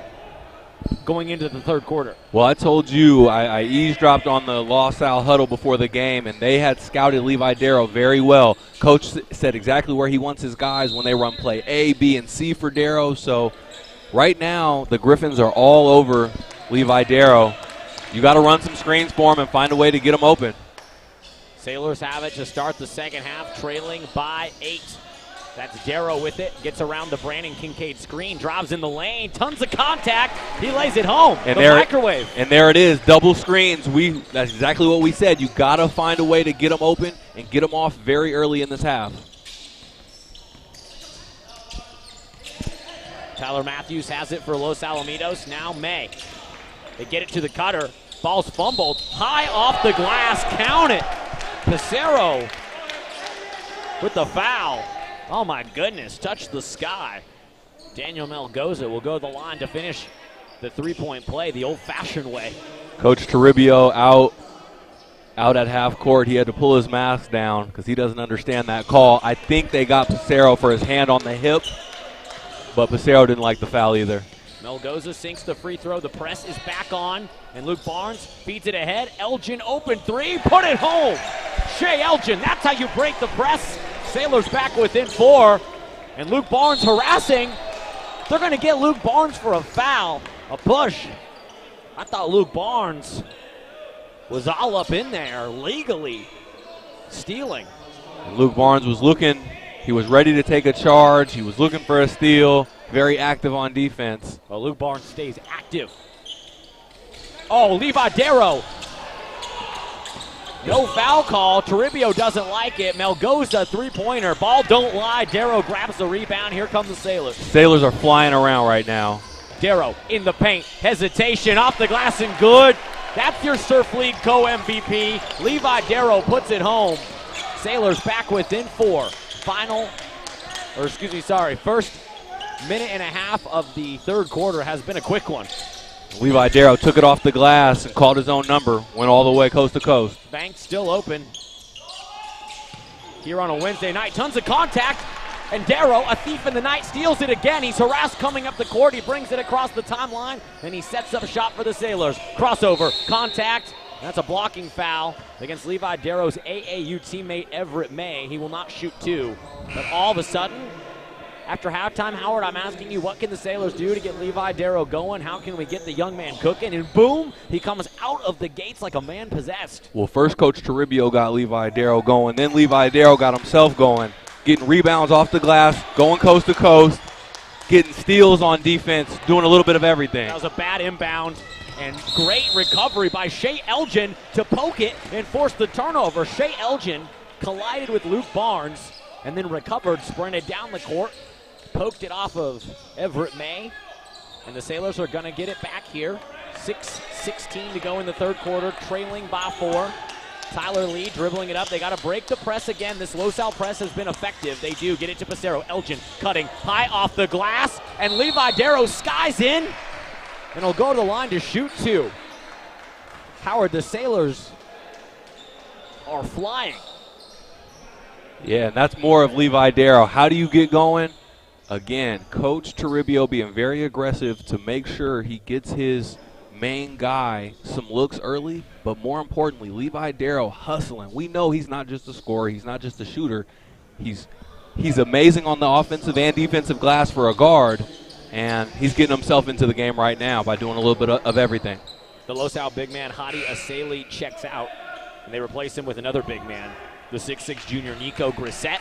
Speaker 4: going into the third quarter?
Speaker 3: Well, I told you I eavesdropped on the Los Al huddle before the game, and they had scouted Levi Darrow very well. Coach said exactly where he wants his guys when they run play A, B, and C for Darrow. So right now the Griffins are all over Levi Darrow. You got to run some screens for him and find a way to get him open.
Speaker 4: Sailors have it to start the second half, trailing by 8. That's Darrow with it. Gets around the Brandon Kincaid screen. Drives in the lane. Tons of contact. He lays it home.
Speaker 3: And
Speaker 4: the microwave.
Speaker 3: And there it is. Double screens. That's exactly what we said. You got to find a way to get them open and get them off very early in this half.
Speaker 4: Tyler Matthews has it for Los Alamitos. Now May. They get it to the cutter. Ball's fumbled. High off the glass. Count it. Pissarro with the foul. Oh, my goodness. Touched the sky. Daniel Melgoza will go to the line to finish the three-point play the old-fashioned way.
Speaker 3: Coach Toribio out at half court. He had to pull his mask down because he doesn't understand that call. I think they got Pissarro for his hand on the hip, but Pissarro didn't like the foul either.
Speaker 4: Melgoza sinks the free throw. The press is back on, and Luke Barnes feeds it ahead. Elgin open three. Put it home. Shea Elgin. That's how you break the press. Sailors back within 4, and Luke Barnes harassing. They're going to get Luke Barnes for a foul, a push. I thought Luke Barnes was all up in there legally stealing.
Speaker 3: And Luke Barnes was looking. He was ready to take a charge. He was looking for a steal. Very active on defense.
Speaker 4: Well, Luke Barnes stays active. Oh, Levi Darrow. No foul call. Toribio doesn't like it. Melgoza, three-pointer. Ball don't lie. Darrow grabs the rebound. Here come the Sailors.
Speaker 3: Sailors are flying around right now.
Speaker 4: Darrow in the paint. Hesitation. Off the glass and good. That's your Surf League co-MVP. Levi Darrow puts it home. Sailors back within 4. First minute and a half of the third quarter has been a quick one.
Speaker 3: Levi Darrow took it off the glass and called his own number, went all the way coast to coast.
Speaker 4: Bank still open here on a Wednesday night. Tons of contact, and Darrow, a thief in the night, steals it again. He's harassed coming up the court. He brings it across the timeline, and he sets up shot for the Sailors. Crossover, contact. That's a blocking foul against Levi Darrow's AAU teammate Everett May. He will not shoot 2. But all of a sudden, after halftime, Howard, I'm asking you, what can the Sailors do to get Levi Darrow going? How can we get the young man cooking? And boom, he comes out of the gates like a man possessed.
Speaker 3: Well, first Coach Toribio got Levi Darrow going. Then Levi Darrow got himself going, getting rebounds off the glass, going coast to coast, getting steals on defense, doing a little bit of everything.
Speaker 4: That was a bad inbound. And great recovery by Shea Elgin to poke it and force the turnover. Shea Elgin collided with Luke Barnes and then recovered, sprinted down the court, poked it off of Everett May, and the Sailors are going to get it back here. 6:16 to go in the third quarter, trailing by 4. Tyler Lee dribbling it up. They got to break the press again. This Los Al press has been effective. They do get it to Pissarro. Elgin cutting high off the glass, and Levi Darrow skies in, and he'll go to the line to shoot 2. Howard, the Sailors are flying.
Speaker 3: Yeah, and that's more of Levi Darrow. How do you get going? Again, Coach Toribio being very aggressive to make sure he gets his main guy some looks early, but more importantly, Levi Darrow hustling. We know he's not just a scorer, he's not just a shooter. He's He's amazing on the offensive and defensive glass for a guard, and he's getting himself into the game right now by doing a little bit of everything.
Speaker 4: The Los Al big man, Hadi Aseli, checks out, and they replace him with another big man, the 6'6 junior Nico Grissett.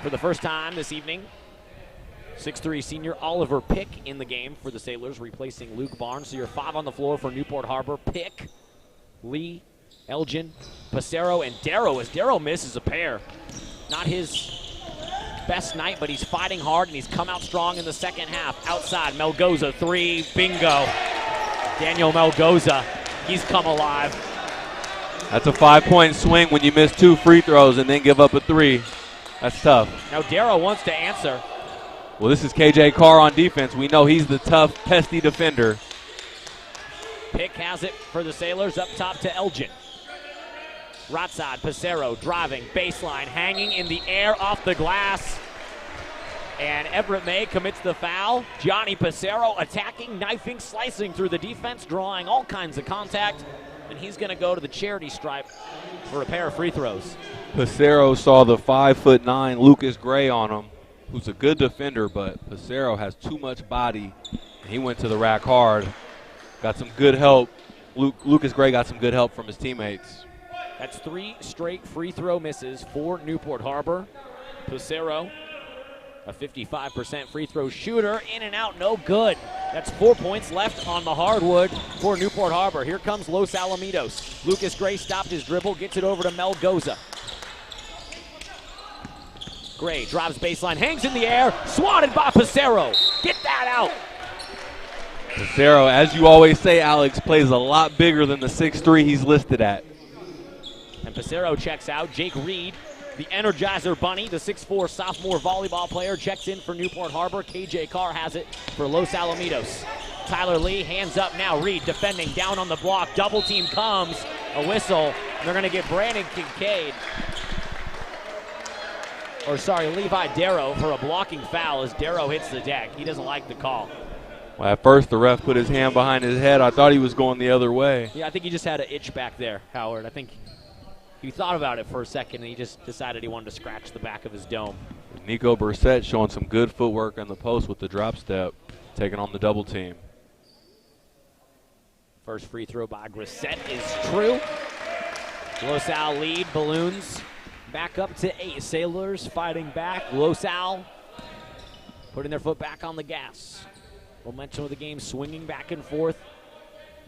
Speaker 4: For the first time this evening, 6'3 senior Oliver Pick in the game for the Sailors, replacing Luke Barnes. So you're 5 on the floor for Newport Harbor. Pick, Lee, Elgin, Passero, and Darrow. As Darrow misses a pair. Not his best night, but he's fighting hard, and he's come out strong in the second half. Outside, Melgoza, 3, bingo. Daniel Melgoza, he's come alive.
Speaker 3: That's a 5-point swing when you miss 2 free throws and then give up a 3. That's tough.
Speaker 4: Now Darrow wants to answer.
Speaker 3: Well, this is KJ Carr on defense. We know he's the tough, pesky defender.
Speaker 4: Pick has it for the Sailors, up top to Elgin. Right side, Passero driving, baseline, hanging in the air off the glass. And Everett May commits the foul. Johnny Passero attacking, knifing, slicing through the defense, drawing all kinds of contact. And he's going to go to the charity stripe for a pair of free throws.
Speaker 3: Passero saw the 5'9" Lucas Gray on him, who's a good defender, but Passero has too much body, and he went to the rack hard. Got some good help. Lucas Gray got some good help from his teammates.
Speaker 4: That's 3 straight free throw misses for Newport Harbor. Passero, a 55% free throw shooter, in and out, no good. That's 4 points left on the hardwood for Newport Harbor. Here comes Los Alamitos. Lucas Gray stopped his dribble, gets it over to Melgoza. Gray drives baseline, hangs in the air, swatted by Passero. Get that out.
Speaker 3: Passero, as you always say, Alex, plays a lot bigger than the 6'3" he's listed at.
Speaker 4: And Passero checks out. Jake Reed, the Energizer Bunny, the 6'4 sophomore volleyball player, checks in for Newport Harbor. KJ Carr has it for Los Alamitos. Tyler Lee, hands up now. Reed defending, down on the block. Double team comes. A whistle. They're going to get Brandon Kincaid. Levi Darrow for a blocking foul as Darrow hits the deck. He doesn't like the call.
Speaker 3: Well, at first, the ref put his hand behind his head. I thought he was going the other way.
Speaker 4: Yeah, I think he just had an itch back there, Howard. I think he thought about it for a second, and he just decided he wanted to scratch the back of his dome.
Speaker 3: Nico Brissett showing some good footwork in the post with the drop step, taking on the double team.
Speaker 4: First free throw by Grissett is true. Los Al lead, balloons back up to 8. Sailors fighting back. Los Al putting their foot back on the gas. Momentum of the game swinging back and forth.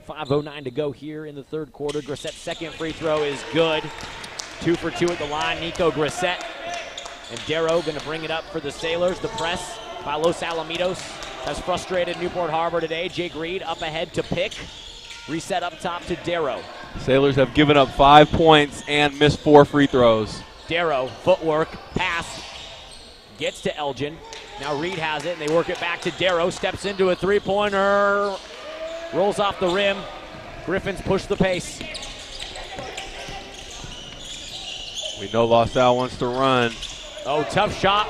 Speaker 4: 5:09 to go here in the third quarter. Grissett's second free throw is good. 2 for 2 at the line. Nico Grissett. And Darrow going to bring it up for the Sailors. The press by Los Alamitos has frustrated Newport Harbor today. Jake Reed up ahead to Pick. Reset up top to Darrow.
Speaker 3: Sailors have given up 5 points and missed 4 free throws.
Speaker 4: Darrow, footwork, pass, gets to Elgin. Now Reed has it, and they work it back to Darrow. Steps into a three-pointer, rolls off the rim. Griffins push the pace.
Speaker 3: We know Los Al wants to run.
Speaker 4: Oh, tough shot.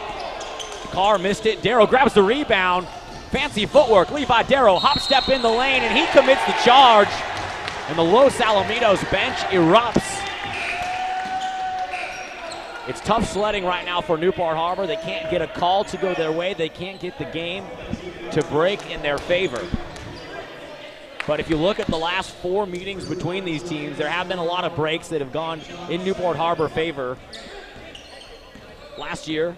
Speaker 4: Carr missed it. Darrow grabs the rebound. Fancy footwork. Levi Darrow, hop step in the lane, and he commits the charge. And the Los Alamitos bench erupts. It's tough sledding right now for Newport Harbor. They can't get a call to go their way. They can't get the game to break in their favor. But if you look at the last 4 meetings between these teams, there have been a lot of breaks that have gone in Newport Harbor favor. Last year,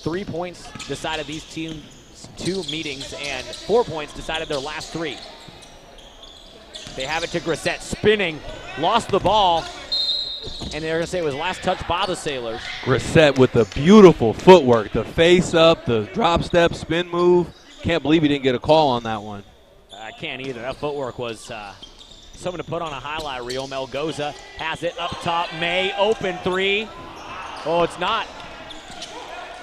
Speaker 4: 3 points decided these teams 2 meetings, and 4 points decided their last 3. They have it to Grissett, spinning, lost the ball, and they're going to say it was last touch by the Sailors.
Speaker 3: Grissett with the beautiful footwork, the face up, the drop step, spin move. Can't believe he didn't get a call on that one.
Speaker 4: I can't either. That footwork was something to put on a highlight reel. Melgoza has it up top. May, open 3. Oh, it's not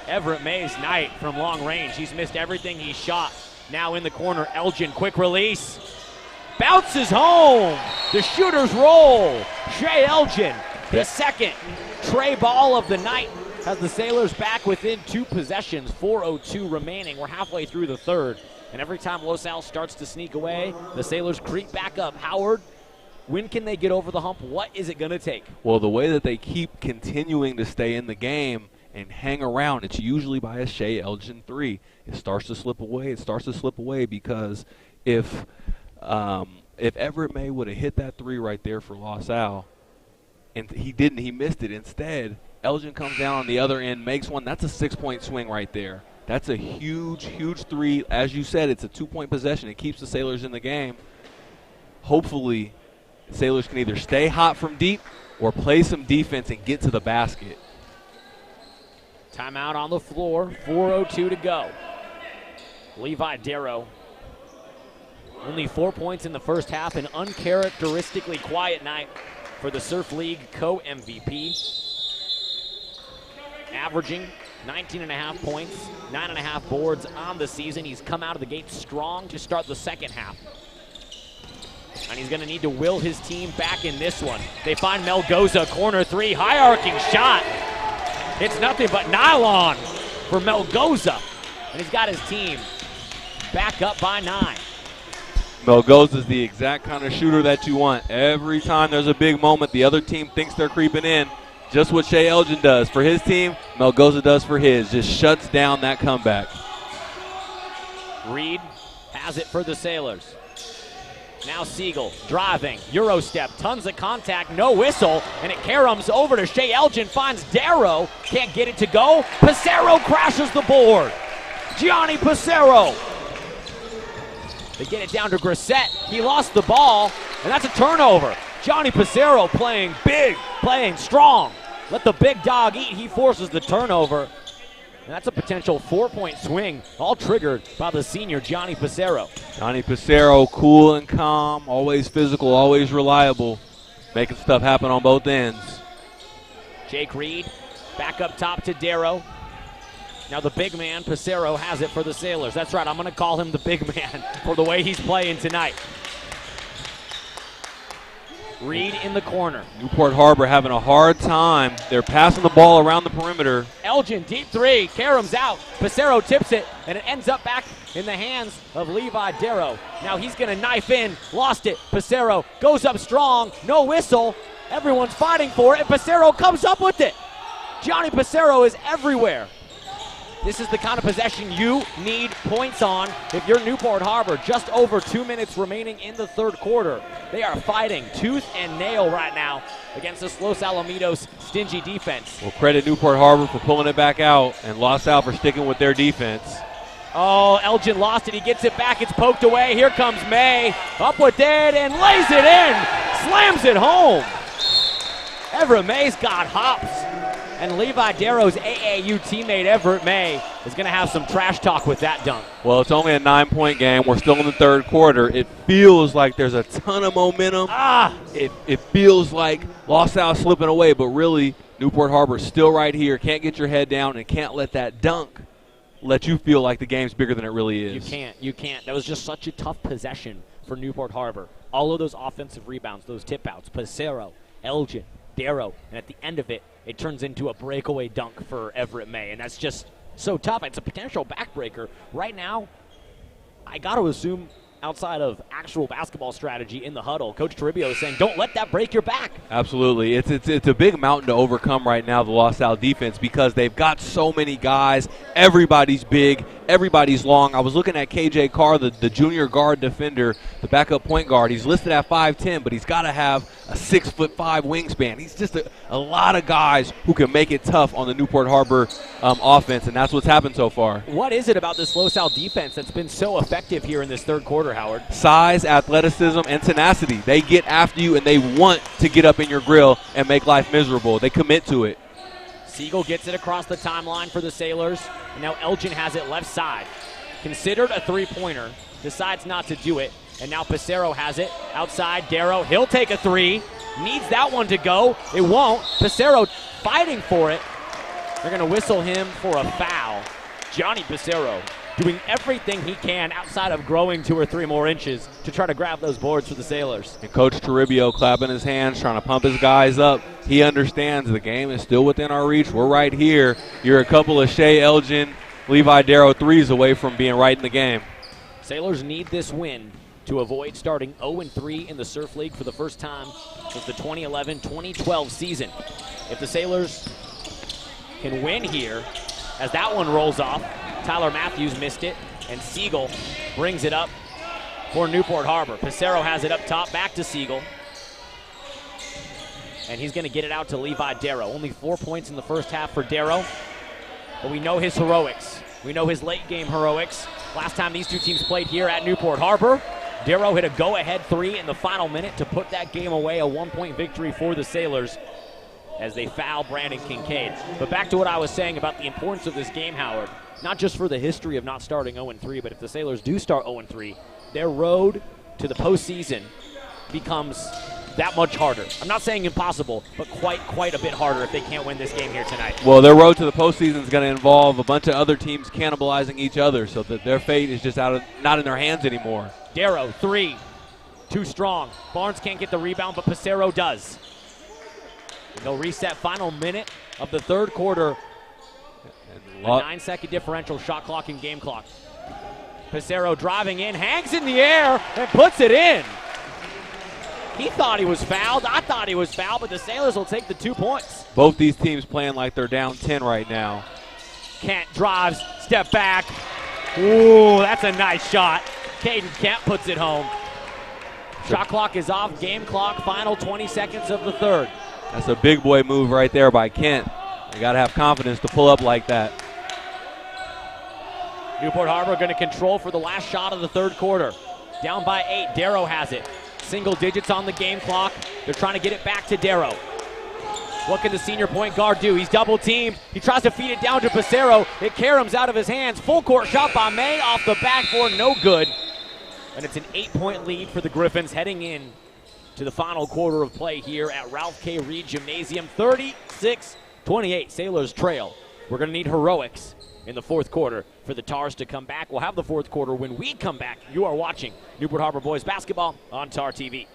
Speaker 4: Everett May's night from long range. He's missed everything he shot. Now in the corner, Elgin, quick release. Bounces home. The shooters roll. Shea Elgin, his second tray ball of the night, has the Sailors back within 2 possessions. 4:02 remaining. We're halfway through the third. And every time Los Al starts to sneak away, the Sailors creep back up. Howard, when can they get over the hump? What is it going to take?
Speaker 3: Well, the way that they keep continuing to stay in the game and hang around, it's usually by a Shea Elgin 3. It starts to slip away. It starts to slip away because if Everett May would have hit that 3 right there for Los Al, and he didn't, he missed it. Instead, Elgin comes down on the other end, makes one. That's a 6-point swing right there. That's a huge, huge 3. As you said, it's a 2-point possession. It keeps the Sailors in the game. Hopefully, Sailors can either stay hot from deep or play some defense and get to the basket.
Speaker 4: Timeout on the floor, 4:02 to go. Levi Darrow, only 4 points in the first half, an uncharacteristically quiet night for the Surf League co-MVP. Averaging 19.5 points, 9.5 boards on the season. He's come out of the gate strong to start the second half. And he's going to need to will his team back in this one. They find Melgoza, corner 3, high arcing shot. It's nothing but nylon for Melgoza. And he's got his team back up by 9.
Speaker 3: Melgoza's the exact kind of shooter that you want. Every time there's a big moment, the other team thinks they're creeping in. Just what Shea Elgin does for his team, Melgoza does for his. Just shuts down that comeback.
Speaker 4: Reed has it for the Sailors. Now Siegel driving, Euro step, tons of contact, no whistle, and it caroms over to Shea Elgin, finds Darrow, can't get it to go. Passero crashes the board. Gianni Passero. They get it down to Grissett. He lost the ball, and that's a turnover. Gianni Passero playing big, playing strong. Let the big dog eat. He forces the turnover. And that's a potential 4-point swing, all triggered by the senior Gianni Passero.
Speaker 3: Gianni Passero, cool and calm, always physical, always reliable, making stuff happen on both ends.
Speaker 4: Jake Reed back up top to Darrow. Now the big man, Passero, has it for the Sailors. That's right, I'm going to call him the big man for the way he's playing tonight. Reed in the corner.
Speaker 3: Newport Harbor having a hard time. They're passing the ball around the perimeter.
Speaker 4: Elgin, deep 3, Karam's out. Passero tips it, and it ends up back in the hands of Levi Darrow. Now he's going to knife in, lost it. Passero goes up strong, no whistle. Everyone's fighting for it, and Passero comes up with it. Gianni Passero is everywhere. This is the kind of possession you need points on if you're Newport Harbor. Just over 2 minutes remaining in the third quarter. They are fighting tooth and nail right now against this Los Alamitos stingy defense.
Speaker 3: We'll credit Newport Harbor for pulling it back out and Los Al for sticking with their defense.
Speaker 4: Oh, Elgin lost it. He gets it back. It's poked away. Here comes May. Up with it and lays it in. Slams it home. Everett May's got hops. And Levi Darrow's AAU teammate Everett May is going to have some trash talk with that dunk.
Speaker 3: Well, it's only a 9-point game. We're still in the third quarter. It feels like there's a ton of momentum. It feels like Los Al slipping away, but really Newport Harbor's still right here. Can't get your head down and can't let that dunk let you feel like the game's bigger than it really is.
Speaker 4: You can't. That was just such a tough possession for Newport Harbor. All of those offensive rebounds, those tip-outs, Passero, Elgin, Darrow, and at the end of it, it turns into a breakaway dunk for Everett May, and that's just so tough. It's a potential backbreaker. Right now, I got to assume outside of actual basketball strategy in the huddle, Coach Toribio is saying, don't let that break your back.
Speaker 3: Absolutely. It's a big mountain to overcome right now, the Los Al defense, because they've got so many guys. Everybody's big. Everybody's long. I was looking at KJ Carr, the junior guard defender, the backup point guard. He's listed at 5'10", but he's got to have a 6'5" wingspan. He's just a lot of guys who can make it tough on the Newport Harbor offense, and that's what's happened so far.
Speaker 4: What is it about this Los Al defense that's been so effective here in this third quarter, Howard?
Speaker 3: Size, athleticism, and tenacity. They get after you, and they want to get up in your grill and make life miserable. They commit to it.
Speaker 4: Siegel gets it across the timeline for the Sailors, and now Elgin has it left side. Considered a three-pointer, decides not to do it, and now Passero has it outside. Darrow, he'll take a three, needs that one to go. It won't. Passero fighting for it. They're going to whistle him for a foul. Gianni Passero doing everything he can outside of growing 2 or 3 more inches to try to grab those boards for the Sailors.
Speaker 3: And Coach Toribio clapping his hands, trying to pump his guys up. He understands the game is still within our reach. We're right here. You're a couple of Shea Elgin, Levi Darrow threes away from being right in the game.
Speaker 4: Sailors need this win to avoid starting 0-3 in the Surf League for the first time since the 2011-2012 season. If the Sailors can win here as that one rolls off. Tyler Matthews missed it, and Siegel brings it up for Newport Harbor. Pissarro has it up top, back to Siegel. And he's going to get it out to Levi Darrow. Only 4 points in the first half for Darrow, but we know his heroics. We know his late game heroics. Last time these two teams played here at Newport Harbor, Darrow hit a go-ahead 3 in the final minute to put that game away, a 1-point victory for the Sailors as they foul Brandon Kincaid. But back to what I was saying about the importance of this game, Howard, not just for the history of not starting 0-3, but if the Sailors do start 0-3, their road to the postseason becomes that much harder. I'm not saying impossible, but quite a bit harder if they can't win this game here tonight.
Speaker 3: Well, their road to the postseason is going to involve a bunch of other teams cannibalizing each other, so that their fate is just not in their hands anymore.
Speaker 4: Darrow, 3, too strong. Barnes can't get the rebound, but Pissarro does. And they'll reset final minute of the third quarter. A 9-second differential, shot clock and game clock. Pissarro driving in, hangs in the air, and puts it in. He thought he was fouled. I thought he was fouled, but the Sailors will take the 2 points.
Speaker 3: Both these teams playing like they're down 10 right now.
Speaker 4: Kent drives, step back. Ooh, that's a nice shot. Caden Kent puts it home. Shot clock is off, game clock, final 20 seconds of the third.
Speaker 3: That's a big boy move right there by Kent. You got to have confidence to pull up like that.
Speaker 4: Newport Harbor going to control for the last shot of the third quarter. Down by 8, Darrow has it. Single digits on the game clock. They're trying to get it back to Darrow. What can the senior point guard do? He's double teamed. He tries to feed it down to Pissarro. It caroms out of his hands. Full court shot by May off the backboard, no good. And it's an 8-point lead for the Griffins heading in to the final quarter of play here at Ralph K. Reed Gymnasium. 36-28, Sailors trail. We're going to need heroics in the fourth quarter for the Tars to come back. We'll have the fourth quarter when we come back. You are watching Newport Harbor Boys Basketball on TarTV.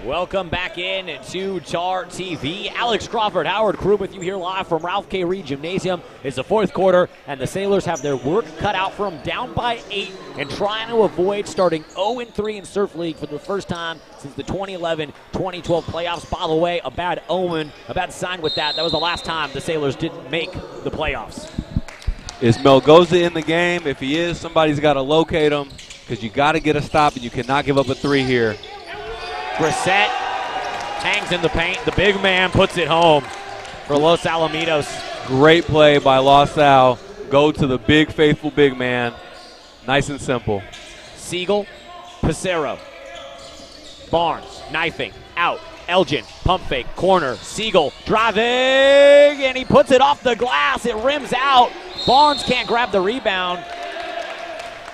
Speaker 4: Welcome back in to TarTV. Alex Crawford, Howard Crew with you here live from Ralph K. Reed Gymnasium. It's the fourth quarter, and the Sailors have their work cut out for them, down by 8 and trying to avoid starting 0-3 in Surf League for the first time since the 2011-2012 playoffs. By the way, a bad omen, a bad sign with that. That was the last time the Sailors didn't make the playoffs.
Speaker 3: Is Melgoza in the game? If he is, somebody's got to locate him because you got to get a stop and you cannot give up a 3 here.
Speaker 4: Brissett hangs in the paint. The big man puts it home for Los Alamitos.
Speaker 3: Great play by Los Al. Go to the big, faithful big man. Nice and simple.
Speaker 4: Siegel, Pissarro. Barnes, knifing, out. Elgin, pump fake, corner. Siegel driving, and he puts it off the glass. It rims out. Barnes can't grab the rebound.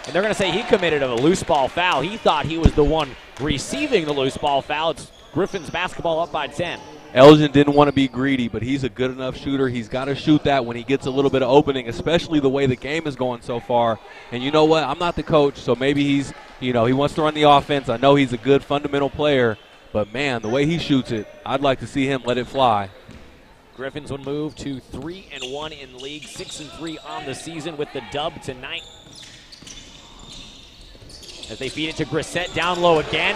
Speaker 4: And they're going to say he committed a loose ball foul. He thought he was the one receiving the loose ball foul. It's Griffins basketball up by 10.
Speaker 3: Elgin didn't want to be greedy, but he's a good enough shooter. He's got to shoot that when he gets a little bit of opening, especially the way the game is going so far. And you know what? I'm not the coach, so maybe he's, he wants to run the offense. I know he's a good fundamental player, but man, the way he shoots it, I'd like to see him let it fly.
Speaker 4: Griffins would move to 3-1 in league, 6-3 on the season with the dub tonight. As they feed it to Brissett down low again.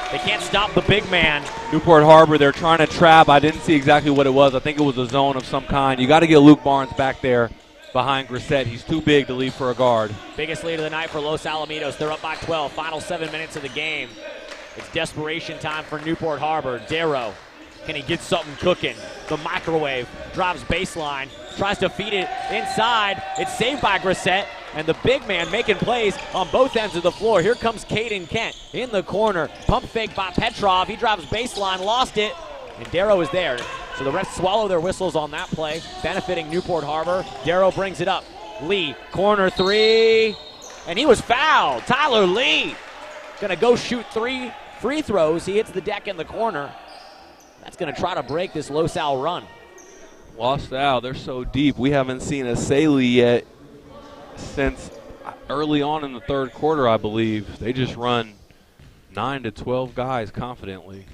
Speaker 4: They can't stop the big man.
Speaker 3: Newport Harbor, they're trying to trap. I didn't see exactly what it was. I think it was a zone of some kind. You got to get Luke Barnes back there behind Brissett. He's too big to leave for a guard.
Speaker 4: Biggest lead of the night for Los Alamitos. They're up by 12. Final 7 minutes of the game. It's desperation time for Newport Harbor. Darrow, can he get something cooking? The microwave drives baseline, tries to feed it inside. It's saved by Brissett. And the big man making plays on both ends of the floor. Here comes Caden Kent in the corner. Pump fake by Petrov. He drives baseline, lost it, and Darrow is there. So the refs swallow their whistles on that play, benefiting Newport Harbor. Darrow brings it up. Lee, corner three, and he was fouled. Tyler Lee going to go shoot 3 free throws. He hits the deck in the corner. That's going to try to break this Los Al run.
Speaker 3: Los Al, they're so deep. We haven't seen a Saley yet since early on in the third quarter, I believe. They just run 9 to 12 guys confidently.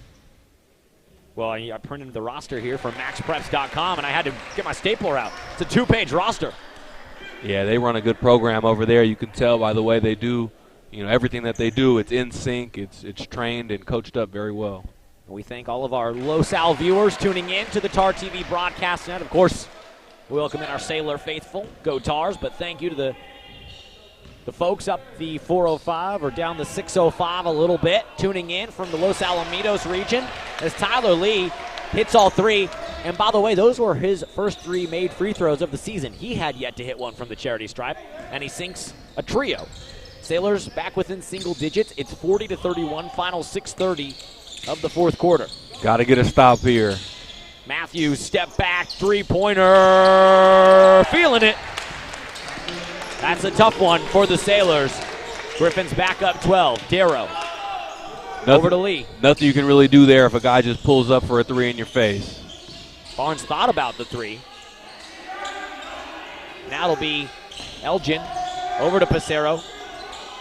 Speaker 4: Well, I printed the roster here from maxpreps.com, and I had to get my stapler out. It's a 2-page roster.
Speaker 3: Yeah, they run a good program over there. You can tell by the way they do, everything that they do. It's in sync. It's trained and coached up very well.
Speaker 4: We thank all of our Los Al viewers tuning in to the TarTV broadcast net. Of course, we welcome in our Sailor faithful. Go Tars, but thank you to the folks up the 405 or down the 605 a little bit, tuning in from the Los Alamitos region as Tyler Lee hits all 3. And by the way, those were his first 3 made free throws of the season. He had yet to hit one from the charity stripe, and he sinks a trio. Sailors back within single digits. It's 40-31, final 6:30 of the fourth quarter.
Speaker 3: Got to get a stop here.
Speaker 4: Matthews, step back, three-pointer, feeling it. That's a tough one for the Sailors. Griffins back up 12. Darrow over to Lee.
Speaker 3: Nothing you can really do there if a guy just pulls up for a 3 in your face.
Speaker 4: Barnes thought about the 3. Now it'll be Elgin over to Pissarro.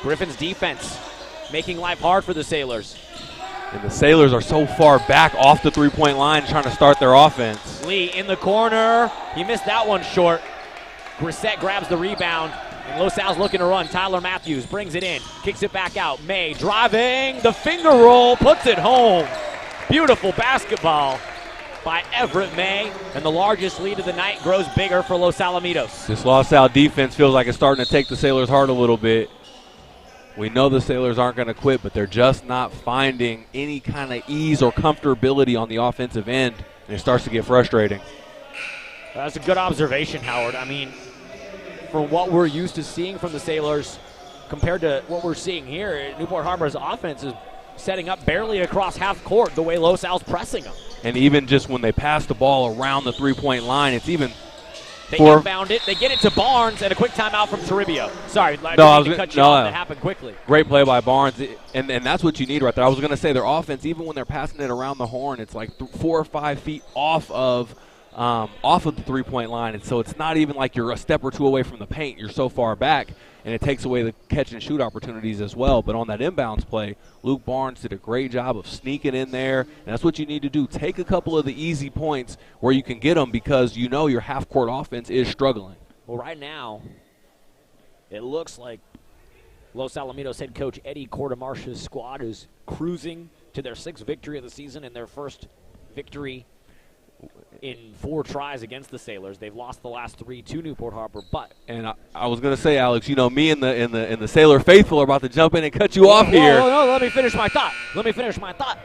Speaker 4: Griffins defense making life hard for the Sailors.
Speaker 3: And the Sailors are so far back off the three-point line trying to start their offense.
Speaker 4: Lee in the corner. He missed that one short. Grissett grabs the rebound. And Los Al's looking to run. Tyler Matthews brings it in, kicks it back out. May driving, the finger roll, puts it home. Beautiful basketball by Everett May, and the largest lead of the night grows bigger for Los Alamitos.
Speaker 3: This Los Al defense feels like it's starting to take the Sailors' heart a little bit. We know the Sailors aren't going to quit, but they're just not finding any kind of ease or comfortability on the offensive end, and it starts to get frustrating.
Speaker 4: That's a good observation, Howard. I mean, from what we're used to seeing from the Sailors compared to what we're seeing here, Newport Harbor's offense is setting up barely across half court the way Los Al's pressing them.
Speaker 3: And even just when they pass the ball around the three-point line, it's even
Speaker 4: They inbound it. They get it to Barnes, and a quick timeout from Toribio. Sorry, I didn't mean to cut you off. That happened quickly.
Speaker 3: Great play by Barnes, and that's what you need right there. I was going to say their offense, even when they're passing it around the horn, it's like 4 or 5 feet off of the three-point line, and so it's not even like you're a step or 2 away from the paint. You're so far back, and it takes away the catch-and-shoot opportunities as well. But on that inbounds play, Luke Barnes did a great job of sneaking in there, and that's what you need to do. Take a couple of the easy points where you can get them because you know your half-court offense is struggling.
Speaker 4: Well, right now, it looks like Los Alamitos head coach Eddie Cordemarche's squad is cruising to their 6th victory of the season and their first victory in 4 tries against the Sailors. They've lost the last 3 to Newport Harbor, but
Speaker 3: I was going to say, Alex, you know, me and the Sailor faithful are about to jump in and cut you off here.
Speaker 4: No, let me finish my thought.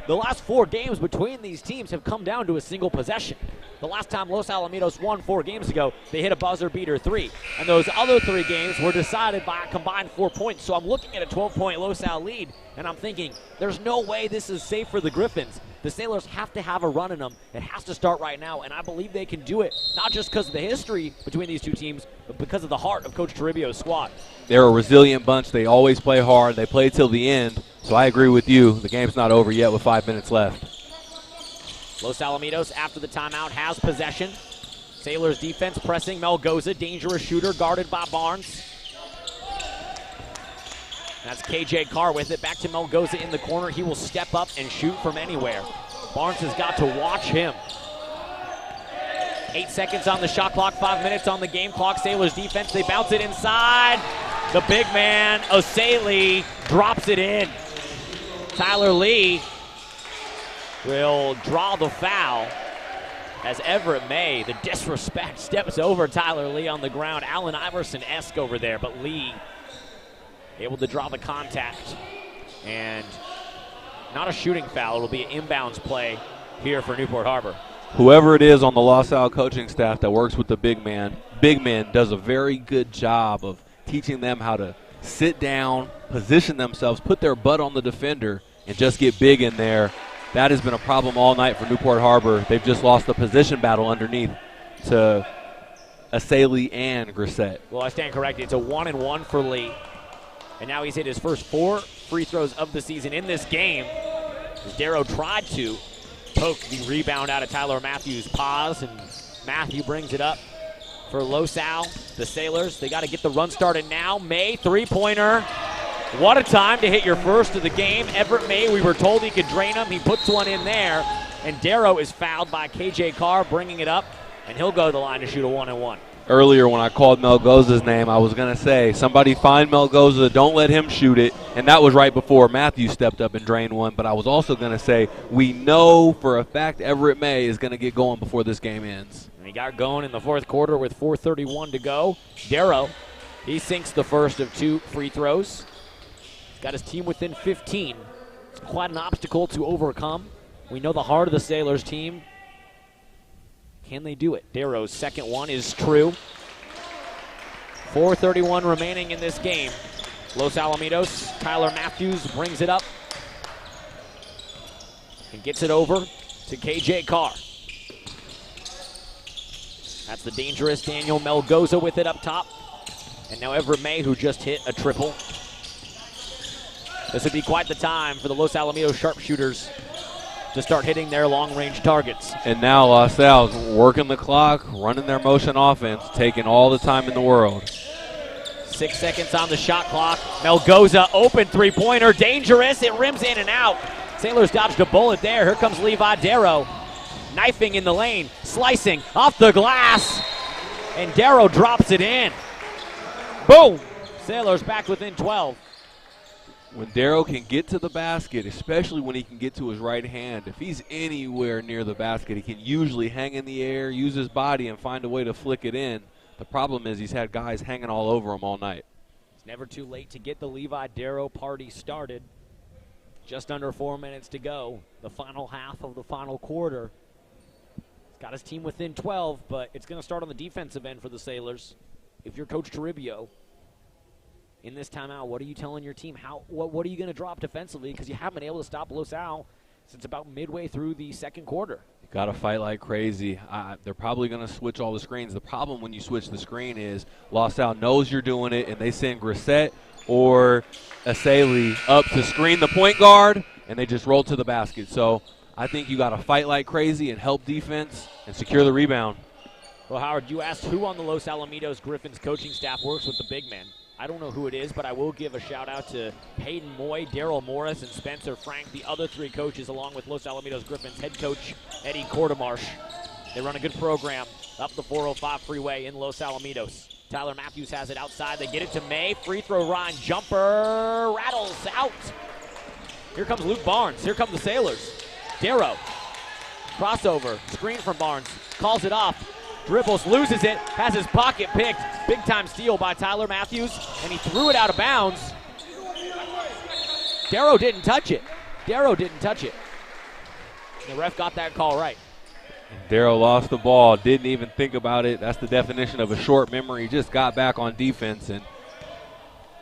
Speaker 4: The last 4 games between these teams have come down to a single possession. The last time Los Alamitos won 4 games ago, they hit a buzzer beater 3. And those other 3 games were decided by a combined 4 points. So I'm looking at a 12-point Los Al lead, and I'm thinking, there's no way this is safe for the Griffins. The Sailors have to have a run in them. It has to start right now, and I believe they can do it, not just because of the history between these 2 teams, but because of the heart of Coach Toribio's squad.
Speaker 3: They're a resilient bunch. They always play hard. They play till the end. So I agree with you. The game's not over yet with 5 minutes left.
Speaker 4: Los Alamitos, after the timeout, has possession. Sailors defense pressing Melgoza, dangerous shooter, guarded by Barnes. That's KJ Carr with it. Back to Melgoza in the corner. He will step up and shoot from anywhere. Barnes has got to watch him. 8 seconds on the shot clock, 5 minutes on the game clock. Sailors defense, they bounce it inside. The big man, Oseli, drops it in. Tyler Lee will draw the foul as Everett May, the disrespect, steps over Tyler Lee on the ground. Allen Iverson-esque over there, but Lee able to draw the contact. And not a shooting foul. It'll be an inbounds play here for Newport Harbor.
Speaker 3: Whoever it is on the Los Al coaching staff that works with the big man does a very good job of teaching them how to sit down, position themselves, put their butt on the defender, and just get big in there. That has been a problem all night for Newport Harbor. They've just lost the position battle underneath to Asaley and Grissett.
Speaker 4: Well, I stand corrected. It's a 1-and-1 for Lee. And now he's hit his first 4 free throws of the season in this game. As Darrow tried to poke the rebound out of Tyler Matthews' paws, and Matthew brings it up for Los Al, the Sailors. They got to get the run started now. May, three-pointer. What a time to hit your first of the game. Everett May, we were told he could drain him. He puts one in there, and Darrow is fouled by KJ Carr, bringing it up, and he'll go to the line to shoot a 1-and-1.
Speaker 3: Earlier when I called Melgoza's name, I was going to say, somebody find Melgoza, don't let him shoot it. And that was right before Matthew stepped up and drained one. But I was also going to say, we know for a fact Everett May is going to get going before this game ends.
Speaker 4: And he got going in the fourth quarter with 4:31 to go. Darrow, he sinks the first of 2 free throws. He's got his team within 15. It's quite an obstacle to overcome. We know the heart of the Sailors team. Can they do it? Darrow's second one is true. 4:31 remaining in this game. Los Alamitos, Tyler Matthews brings it up and gets it over to KJ Carr. That's the dangerous Daniel Melgoza with it up top. And now Everett May, who just hit a triple. This would be quite the time for the Los Alamitos sharpshooters to start hitting their long-range targets.
Speaker 3: And now Los Al's working the clock, running their motion offense, taking all the time in the world.
Speaker 4: 6 seconds on the shot clock. Melgoza, open three-pointer, dangerous. It rims in and out. Sailors dodged a bullet there. Here comes Levi Darrow. Knifing in the lane, slicing off the glass. And Darrow drops it in. Boom! Sailors back within 12.
Speaker 3: When Darrow can get to the basket, especially when he can get to his right hand, if he's anywhere near the basket, he can usually hang in the air, use his body, and find a way to flick it in. The problem is he's had guys hanging all over him all night.
Speaker 4: It's never too late to get the Levi Darrow party started. Just under 4 minutes to go. The final half of the final quarter. He's got his team within 12, but it's going to start on the defensive end for the Sailors. If you're Coach Toribio, in this timeout, what are you telling your team? What are you going to drop defensively? Because you haven't been able to stop Los Al since about midway through the second quarter.
Speaker 3: You got to fight like crazy. They're probably going to switch all the screens. The problem when you switch the screen is Los Al knows you're doing it, and they send Grissett or Asaley up to screen the point guard, and they just roll to the basket. So I think you got to fight like crazy and help defense and secure the rebound.
Speaker 4: Well, Howard, you asked who on the Los Alamitos Griffins coaching staff works with the big men. I don't know who it is, but I will give a shout-out to Hayden Moy, Daryl Morris, and Spencer Frank, the other 3 coaches, along with Los Alamitos Griffins head coach Eddie Quartermarsh. They run a good program up the 405 freeway in Los Alamitos. Tyler Matthews has it outside. They get it to May. Free throw line jumper rattles out. Here comes Luke Barnes. Here come the Sailors. Darrow. Crossover. Screen from Barnes. Calls it off. Dribbles, loses it, has his pocket picked. Big-time steal by Tyler Matthews, and he threw it out of bounds. Darrow didn't touch it. The ref got that call right.
Speaker 3: Darrow lost the ball, didn't even think about it. That's the definition of a short memory. He just got back on defense and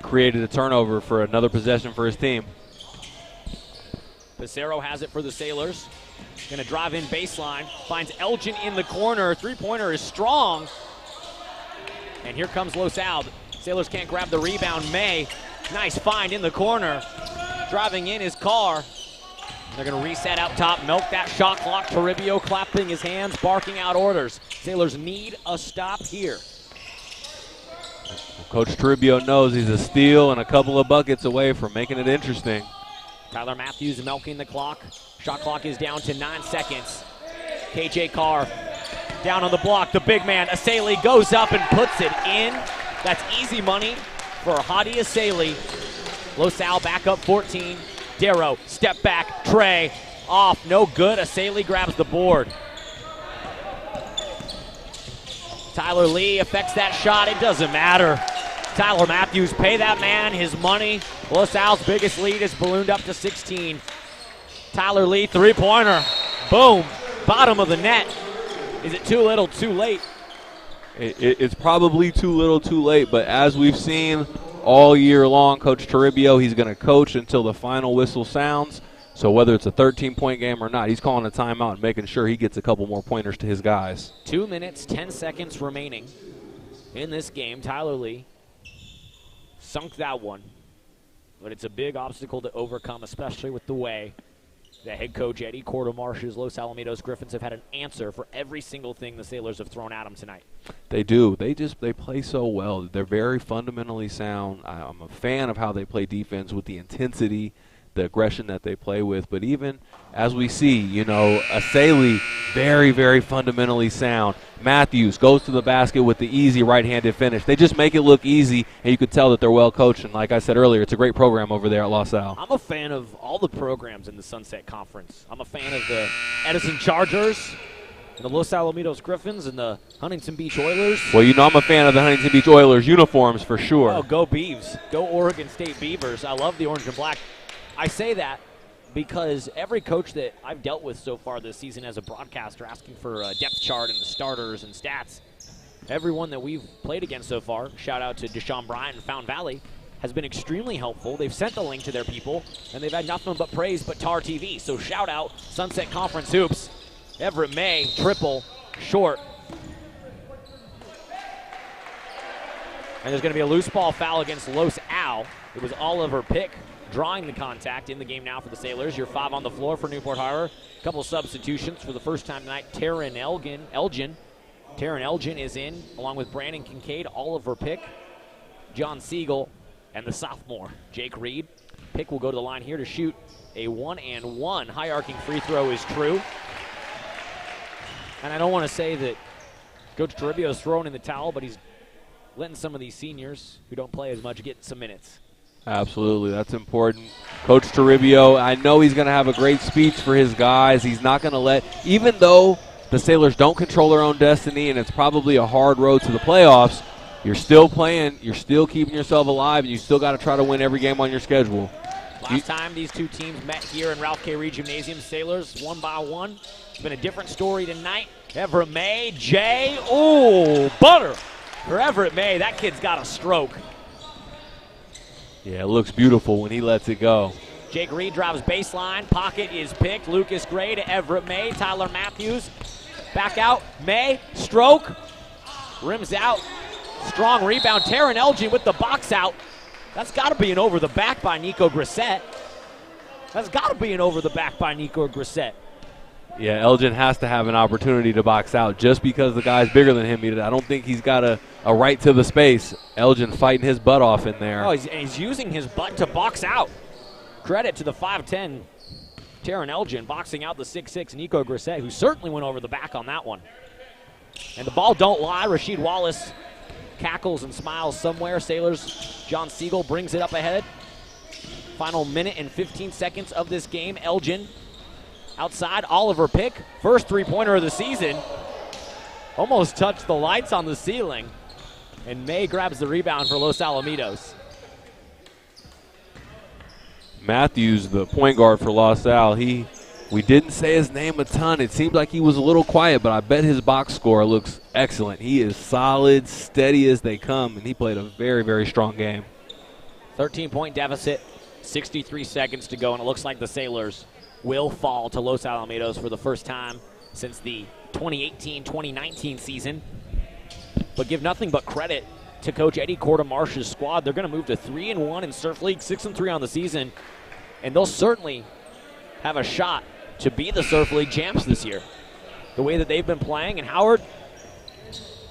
Speaker 3: created a turnover for another possession for his team.
Speaker 4: Pissarro has it for the Sailors. Going to drive in baseline, finds Elgin in the corner. Three-pointer is strong. And here comes Los Al. Sailors can't grab the rebound. May, nice find in the corner. Driving in his Carr. They're going to reset out top, milk that shot clock. Toribio clapping his hands, barking out orders. Sailors need a stop here.
Speaker 3: Coach Toribio knows he's a steal and a couple of buckets away from making it interesting.
Speaker 4: Tyler Matthews milking the clock. Shot clock is down to 9 seconds. KJ Carr down on the block. The big man, Asaley, goes up and puts it in. That's easy money for Hadi Asaley. Los Al back up 14. Darrow, step back, Trey, off, no good. Asaley grabs the board. Tyler Lee affects that shot. It doesn't matter. Tyler Matthews, pay that man his money. Los Al's biggest lead is ballooned up to 16. Tyler Lee, three-pointer. Boom. Bottom of the net. Is it too little, too late?
Speaker 3: It's probably too little, too late, but as we've seen all year long, Coach Toribio, he's going to coach until the final whistle sounds. So whether it's a 13-point game or not, he's calling a timeout and making sure he gets a couple more pointers to his guys.
Speaker 4: 2 minutes, 10 seconds remaining in this game. Tyler Lee sunk that one, but it's a big obstacle to overcome, especially with the way that head coach Eddie Quartermarsh's Los Alamitos Griffins have had an answer for every single thing the Sailors have thrown at them tonight.
Speaker 3: They do. They play so well. They're very fundamentally sound. I'm a fan of how they play defense with the intensity, the aggression that they play with. But even as we see, Asali, very, very fundamentally sound. Matthews goes to the basket with the easy right-handed finish. They just make it look easy, and you can tell that they're well coached. And like I said earlier, it's a great program over there at Los Al.
Speaker 4: I'm a fan of all the programs in the Sunset Conference. I'm a fan of the Edison Chargers, and the Los Alamitos Griffins, and the Huntington Beach Oilers.
Speaker 3: Well, I'm a fan of the Huntington Beach Oilers uniforms for sure.
Speaker 4: Oh, go Beavs. Go Oregon State Beavers. I love the orange and black. I say that because every coach that I've dealt with so far this season as a broadcaster asking for a depth chart and the starters and stats, everyone that we've played against so far, shout out to Deshaun Bryant and Fountain Valley, has been extremely helpful. They've sent the link to their people, and they've had nothing but praise but TarTV. So shout out Sunset Conference Hoops. Everett May, triple, short. And there's going to be a loose ball foul against Los Al. It was Oliver Pick drawing the contact in the game now for the Sailors. You're 5 on the floor for Newport Harbor. A couple substitutions for the first time tonight. Taryn Elgin is in, along with Brandon Kincaid, Oliver Pick, John Siegel, and the sophomore, Jake Reed. Pick will go to the line here to shoot a 1-and-1. High arcing free throw is true. And I don't want to say that Coach Toribio is throwing in the towel, but he's letting some of these seniors who don't play as much get some minutes.
Speaker 3: Absolutely, that's important. Coach Toribio, I know he's going to have a great speech for his guys. He's not going to let, even though the Sailors don't control their own destiny and it's probably a hard road to the playoffs, you're still playing, you're still keeping yourself alive, and you still got to try to win every game on your schedule.
Speaker 4: Last time these two teams met here in Ralph K. Reed Gymnasium, Sailors 1-1. It's been a different story tonight. Everett May, Jay, ooh, butter for Everett May. That kid's got a stroke.
Speaker 3: Yeah, it looks beautiful when he lets it go.
Speaker 4: Jake Reed drives baseline. Pocket is picked. Lucas Gray to Everett May. Tyler Matthews back out. May, stroke, rims out. Strong rebound. Taryn Elgin with the box out. That's got to be an over the back by Nico Grissett.
Speaker 3: Yeah, Elgin has to have an opportunity to box out just because the guy's bigger than him. I don't think he's got a right to the space. Elgin fighting his butt off in there.
Speaker 4: Oh, he's using his butt to box out. Credit to the 5'10", Taryn Elgin, boxing out the 6'6", Nico Grissett, who certainly went over the back on that one. And the ball don't lie. Rasheed Wallace cackles and smiles somewhere. Sailors, John Siegel brings it up ahead. Final minute and 15 seconds of this game. Elgin outside, Oliver Pick, first three-pointer of the season. Almost touched the lights on the ceiling. And May grabs the rebound for Los Alamitos.
Speaker 3: Matthews, the point guard for Los Al, we didn't say his name a ton. It seemed like he was a little quiet, but I bet his box score looks excellent. He is solid, steady as they come, and he played a very, very strong game.
Speaker 4: 13-point deficit, 63 seconds to go, and it looks like the Sailors will fall to Los Alamitos for the first time since the 2018-2019 season. But give nothing but credit to Coach Eddie Quartermarsh's squad. They're going to move to 3-1 in Surf League, 6-3 on the season, and they'll certainly have a shot to be the Surf League champs this year. The way that they've been playing, and Howard,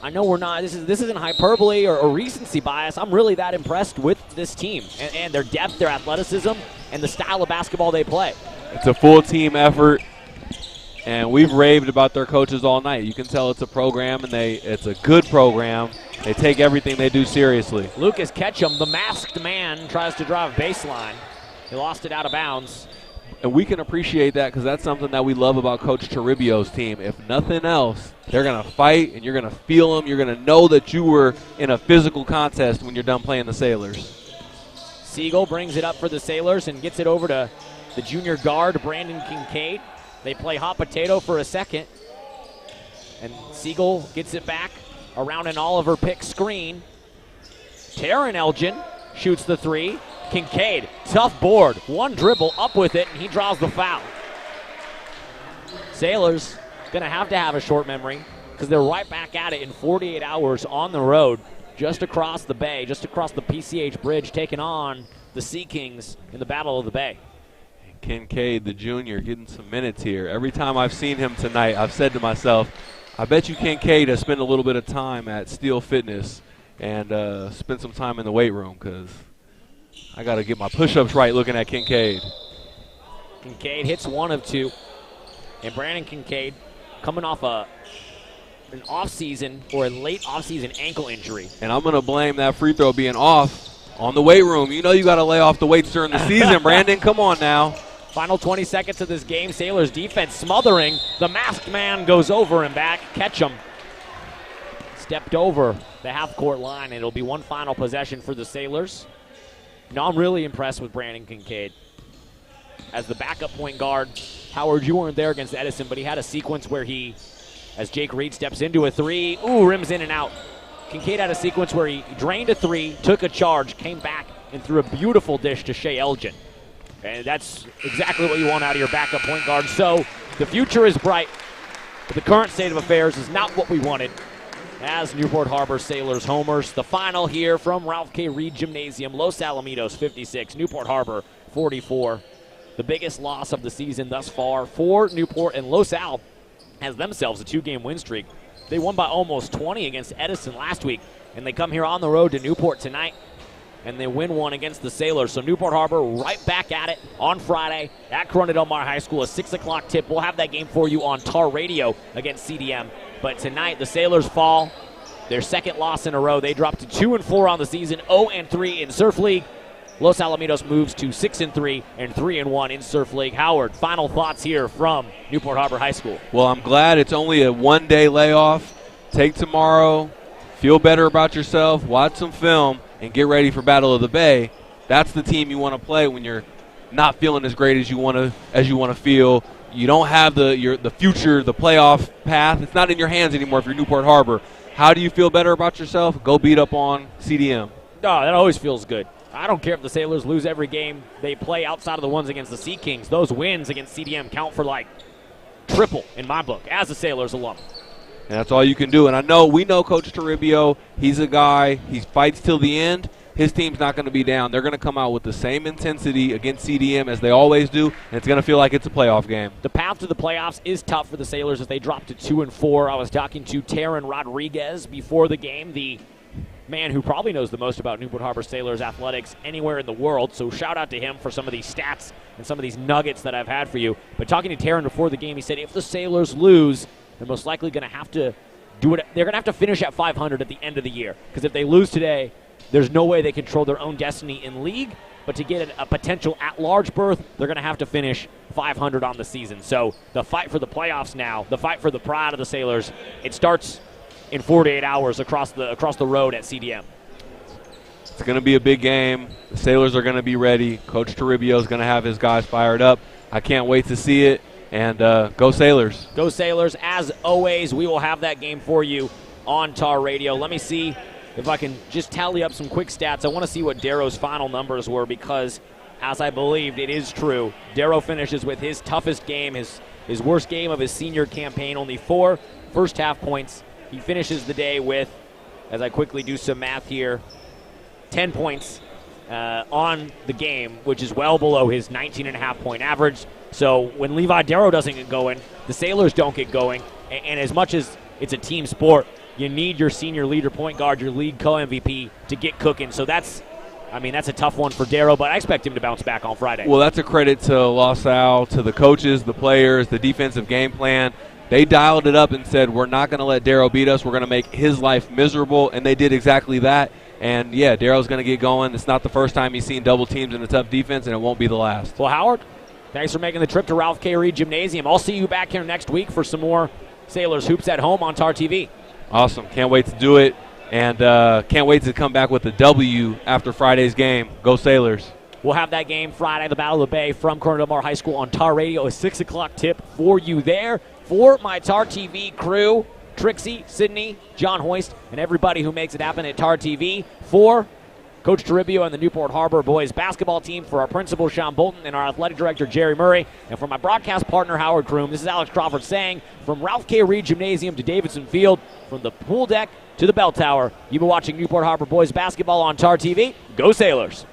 Speaker 4: I know we're not, this isn't hyperbole or recency bias. I'm really that impressed with this team and their depth, their athleticism, and the style of basketball they play.
Speaker 3: It's a full team effort, and we've raved about their coaches all night. You can tell it's a program, and it's a good program. They take everything they do seriously.
Speaker 4: Lucas Ketchum, the masked man, tries to drive baseline. He lost it out of bounds.
Speaker 3: And we can appreciate that because that's something that we love about Coach Toribio's team. If nothing else, they're going to fight, and you're going to feel them. You're going to know that you were in a physical contest when you're done playing the Sailors.
Speaker 4: Siegel brings it up for the Sailors and gets it over to the junior guard, Brandon Kincaid. They play hot potato for a second. And Siegel gets it back around an Oliver Pick screen. Taryn Elgin shoots the three. Kincaid, tough board, one dribble, up with it, and he draws the foul. Sailors gonna have to have a short memory because they're right back at it in 48 hours on the road, just across the bay, just across the PCH Bridge, taking on the Sea Kings in the Battle of the Bay.
Speaker 3: Kincaid, the junior, getting some minutes here. Every time I've seen him tonight, I've said to myself, I bet you Kincaid has spent a little bit of time at Steel Fitness and spent some time in the weight room, because I got to get my push-ups right looking at Kincaid.
Speaker 4: Kincaid hits 1 of 2. And Brandon Kincaid coming off an off-season or a late off-season ankle injury.
Speaker 3: And I'm going to blame that free throw being off on the weight room. You know you got to lay off the weights during the season, Brandon. Come on now.
Speaker 4: Final 20 seconds of this game. Sailors defense smothering. The masked man goes over and back. Catch him. Stepped over the half-court line, and it'll be one final possession for the Sailors. Now I'm really impressed with Brandon Kincaid. As the backup point guard, Howard, you weren't there against Edison, but he had a sequence where he, as Jake Reed steps into a 3, rims in and out. Kincaid had a sequence where he drained a 3, took a charge, came back, and threw a beautiful dish to Shea Elgin. And that's exactly what you want out of your backup point guard. So the future is bright, but the current state of affairs is not what we wanted. As Newport Harbor Sailors homers, the final here from Ralph K. Reed Gymnasium, Los Alamitos 56, Newport Harbor 44. The biggest loss of the season thus far for Newport, and Los Al has themselves a 2-game win streak. They won by almost 20 against Edison last week, and they come here on the road to Newport tonight, and they win one against the Sailors. So Newport Harbor right back at it on Friday at Corona Del Mar High School, a 6 o'clock tip. We'll have that game for you on TAR Radio against CDM. But tonight, the Sailors fall. Their second loss in a row. They dropped to 2-4 on the season, 0-3 in Surf League. Los Alamitos moves to 6-3 and 3-1 in Surf League. Howard, final thoughts here from Newport Harbor High School.
Speaker 3: Well, I'm glad it's only a one-day layoff. Take tomorrow, feel better about yourself, watch some film, and get ready for Battle of the Bay. That's the team you want to play when you're not feeling as great as you want to feel. You don't have the future, the playoff path. It's not in your hands anymore if you're Newport Harbor. How do you feel better about yourself? Go beat up on CDM.
Speaker 4: Oh, that always feels good. I don't care if the Sailors lose every game they play outside of the ones against the Sea Kings. Those wins against CDM count for like triple in my book as a Sailors alum.
Speaker 3: And that's all you can do. And we know Coach Toribio. He's a guy. He fights till the end. His team's not going to be down. They're going to come out with the same intensity against CDM as they always do, and it's going to feel like it's a playoff game.
Speaker 4: The path to the playoffs is tough for the Sailors as they drop to 2-4. I was talking to Taryn Rodriguez before the game, the man who probably knows the most about Newport Harbor Sailors athletics anywhere in the world, so shout out to him for some of these stats and some of these nuggets that I've had for you. But talking to Taryn before the game, he said if the Sailors lose, they're most likely going to have to do it. They're going to have to finish at 500 at the end of the year, because if they lose today, there's no way they control their own destiny in league. But to get a potential at-large berth, they're going to have to finish 500 on the season. So the fight for the playoffs now, the fight for the pride of the Sailors, it starts in 48 hours across the road at CDM.
Speaker 3: It's going to be a big game. The Sailors are going to be ready. Coach Toribio is going to have his guys fired up. I can't wait to see it. And go Sailors.
Speaker 4: Go Sailors. As always, we will have that game for you on TAR Radio. Let me see if I can just tally up some quick stats. I want to see what Darrow's final numbers were, because, as I believed, it is true. Darrow finishes with his toughest game, his worst game of his senior campaign, only 4 first-half points. He finishes the day with, as I quickly do some math here, 10 points on the game, which is well below his 19.5-point average. So when Levi Darrow doesn't get going, the Sailors don't get going. And as much as it's a team sport, you need your senior leader point guard, your league co-MVP, to get cooking. So that's a tough one for Darrow, but I expect him to bounce back on Friday.
Speaker 3: Well, that's a credit to Los Al, to the coaches, the players, the defensive game plan. They dialed it up and said, we're not going to let Darrow beat us. We're going to make his life miserable, and they did exactly that. And, yeah, Darrow's going to get going. It's not the first time he's seen double teams in a tough defense, and it won't be the last.
Speaker 4: Well, Howard, thanks for making the trip to Ralph K. Reed Gymnasium. I'll see you back here next week for some more Sailors Hoops at Home on TarTV.
Speaker 3: Awesome. Can't wait to do it, and can't wait to come back with a W after Friday's game. Go Sailors.
Speaker 4: We'll have that game Friday, the Battle of the Bay from Corona Del Mar High School on TAR Radio, a 6 o'clock tip for you there. For my TarTV crew, Trixie, Sydney, John Hoist, and everybody who makes it happen at TarTV, for Coach Toribio and the Newport Harbor boys basketball team, for our principal, Sean Bolton, and our athletic director, Jerry Murray, and for my broadcast partner, Howard Kroom, this is Alex Crawford saying, from Ralph K. Reed Gymnasium to Davidson Field, from the pool deck to the bell tower, you've been watching Newport Harbor boys basketball on TarTV. Go Sailors!